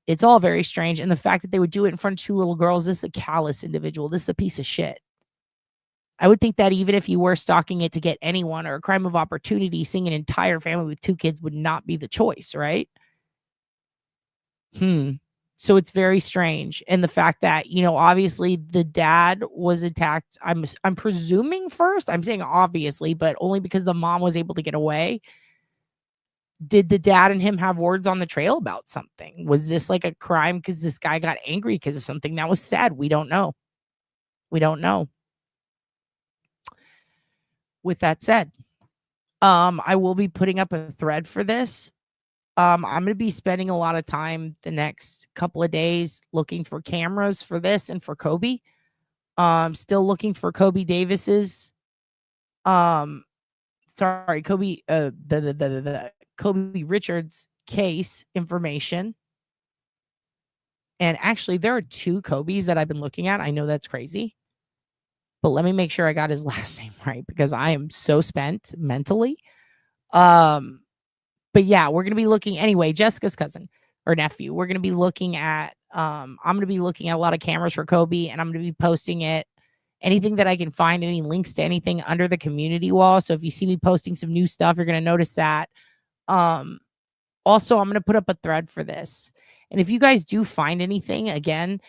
It's all very strange. And the fact that they would do it in front of 2 little girls, this is a callous individual. This is a piece of shit. I would think that even if you were stalking it to get anyone or a crime of opportunity, seeing an entire family with 2 kids would not be the choice, right? So it's very strange. And the fact that, obviously the dad was attacked. I'm presuming first. I'm saying obviously, but only because the mom was able to get away. Did the dad and him have words on the trail about something? Was this like a crime because this guy got angry because of something that was said? We don't know. We don't know. With that said, I will be putting up a thread for this. I'm going to be spending a lot of time the next couple of days looking for cameras for this and for Kobe. Still looking for Kobe Davis's, Kobe, the Kobe Richards case information. And actually, there are 2 Kobes that I've been looking at. I know that's crazy. But let me make sure I got his last name right because I am so spent mentally. But yeah, we're going to be looking anyway, Jessica's cousin or nephew. We're going to be looking at, I'm going to be looking at a lot of cameras for Kobe, and I'm going to be posting it. Anything that I can find, any links to anything under the community wall. So if you see me posting some new stuff, you're going to notice that. Also, I'm going to put up a thread for this. And if you guys do find anything, again,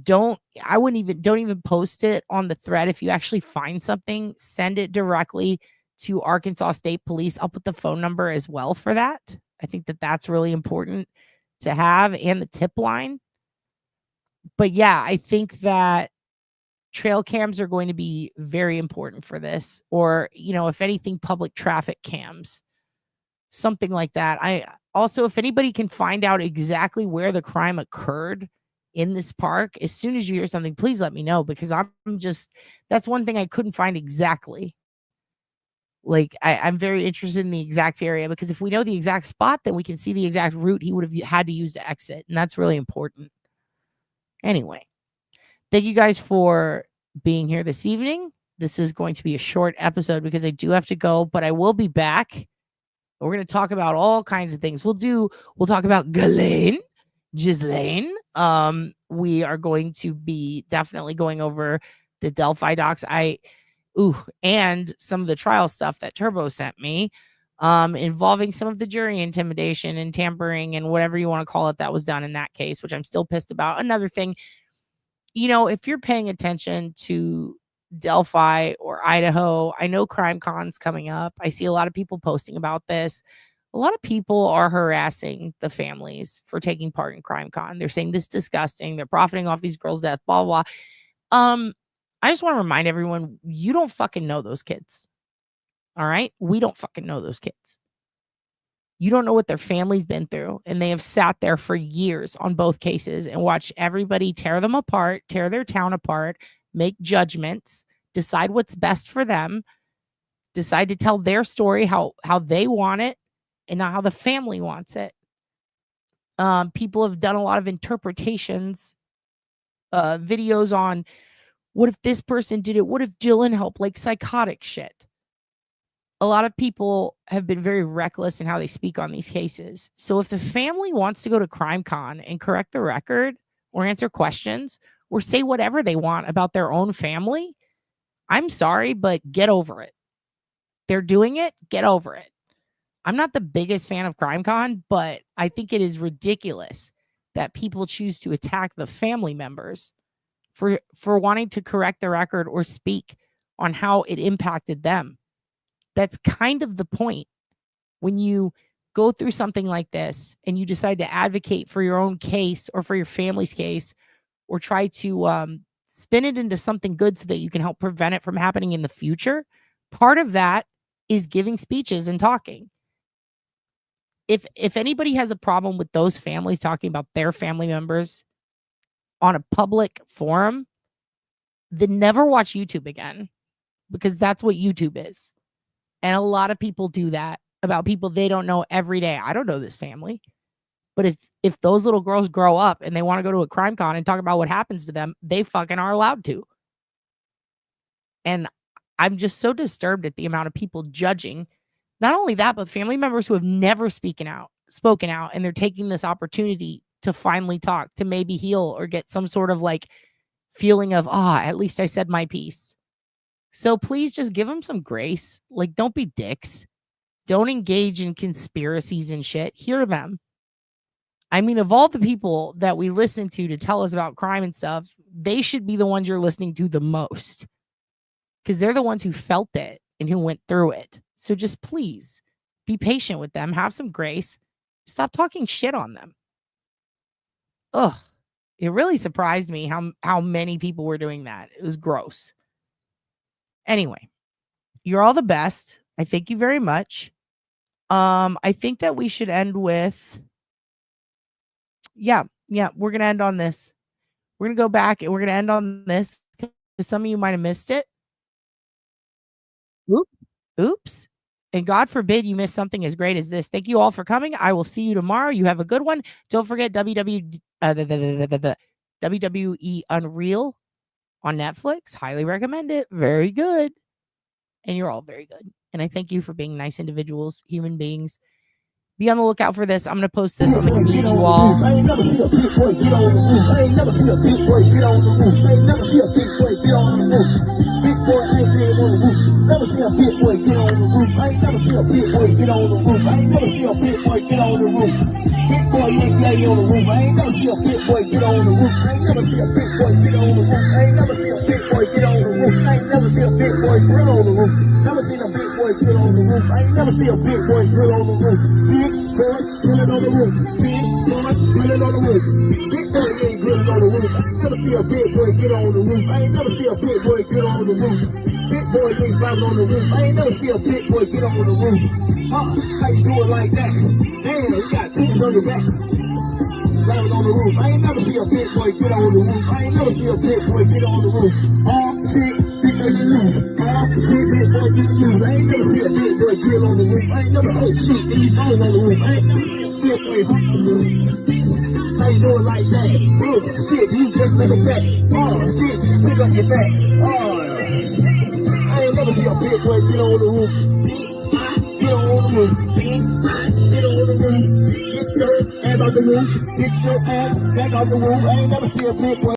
don't even post it on the thread. If you actually find something, send it directly to Arkansas State Police. I'll put the phone number as well for that. I think that that's really important to have, and the tip line. But yeah, I think that trail cams are going to be very important for this, or, if anything, public traffic cams, something like that. I also, if anybody can find out exactly where the crime occurred in this park, as soon as you hear something, please let me know, because that's one thing I couldn't find exactly. Like, I'm very interested in the exact area, because if we know the exact spot, then we can see the exact route he would have had to use to exit. And that's really important. Anyway, thank you guys for being here this evening. This is going to be a short episode because I do have to go, but I will be back. We're going to talk about all kinds of things. We'll talk about Ghislaine. We are going to be definitely going over the Delphi docs. And some of the trial stuff that Turbo sent me. involving some of the jury intimidation and tampering and whatever you want to call it that was done in that case, which I'm still pissed about. Another thing, you know, if you're paying attention to Delphi or Idaho, I know CrimeCon's coming up. I see a lot of people posting about this. A lot of people are harassing the families for taking part in CrimeCon. They're saying this is disgusting. They're profiting off these girls' death, blah, blah, blah. I just want to remind everyone, you don't fucking know those kids. All right? We don't fucking know those kids. You don't know what their family's been through. And they have sat there for years on both cases and watched everybody tear them apart, tear their town apart, make judgments, decide what's best for them, decide to tell their story how they want it and not how the family wants it. People have done a lot of interpretations, videos on what if this person did it? What if Dylan helped? Like psychotic shit. A lot of people have been very reckless in how they speak on these cases. So if the family wants to go to CrimeCon and correct the record or answer questions or say whatever they want about their own family, I'm sorry, but get over it. They're doing it. Get over it. I'm not the biggest fan of CrimeCon, but I think it is ridiculous that people choose to attack the family members for wanting to correct the record or speak on how it impacted them. That's kind of the point. When you go through something like this and you decide to advocate for your own case or for your family's case or try to spin it into something good so that you can help prevent it from happening in the future, part of that is giving speeches and talking. If anybody has a problem with those families talking about their family members on a public forum, then never watch YouTube again, because that's what YouTube is. And a lot of people do that about people they don't know every day. I don't know this family. But if those little girls grow up and they want to go to a CrimeCon and talk about what happens to them, they fucking are allowed to. And I'm just so disturbed at the amount of people judging. Not only that, but family members who have never spoken out, and they're taking this opportunity to finally talk, to maybe heal or get some sort of like feeling of, at least I said my piece. So please just give them some grace. Like, don't be dicks. Don't engage in conspiracies and shit. Hear them. I mean, of all the people that we listen to tell us about crime and stuff, they should be the ones you're listening to the most, because they're the ones who felt it and who went through it. So just please be patient with them. Have some grace. Stop talking shit on them. Ugh. It really surprised me how many people were doing that. It was gross. Anyway, you're all the best. I thank you very much. I think that we should end with, yeah, we're going to end on this. We're going to go back and we're going to end on this, because some of you might have missed it. Oops. And God forbid you miss something as great as this. Thank you all for coming. I will see you tomorrow. You have a good one. Don't forget WWE Unreal on Netflix. Highly recommend it. Very good. And you're all very good. And I thank you for being nice individuals, human beings. Be on the lookout for this. I'm going to post this on the community wall. I ain't never see a big boy get on the roof. I ain't never see a big boy get on the roof. I ain't never see a big boy get on the roof. Big boy ain't been on the roof. Never see a big boy get on the roof. I ain't never see a big boy get on the roof. I ain't never see a big boy get on the roof. Big boy ain't play on the roof. I ain't never see a big boy get on the roof. I ain't never see a big boy get on the roof. I ain't never see a big boy get on the roof. I ain't never see a big boy drill on the roof. Never seen a big boy drill on the roof. I ain't never see a big boy drill on the roof. Big boy drilling on the roof. Big boy drilling on the roof. Big boy ain't drilling on the roof. I ain't never see a big boy get on the roof. I ain't never see a big boy get on the roof. Big boy ain't driving on the roof. I ain't never see a big boy get on the roof. How you do it like that? Damn, you got tools on your back. Driving on the roof. I ain't never see a big boy get on the roof. I ain't never see a big boy get on the roof. Shit, big boy get loose. Shit, big boy get loose. I ain't never see a big boy get on the roof. I ain't never shit, he's going on the roof. I ain't never see a big boy hop on the roof. How you do it like that? Shit, you just like a back. Shit, pick up your back. I ain't never see a big boy get on the roof. Get on the roof. Get on the roof. Get your ass out the roof. Get your ass back out the roof. I ain't never see a big boy.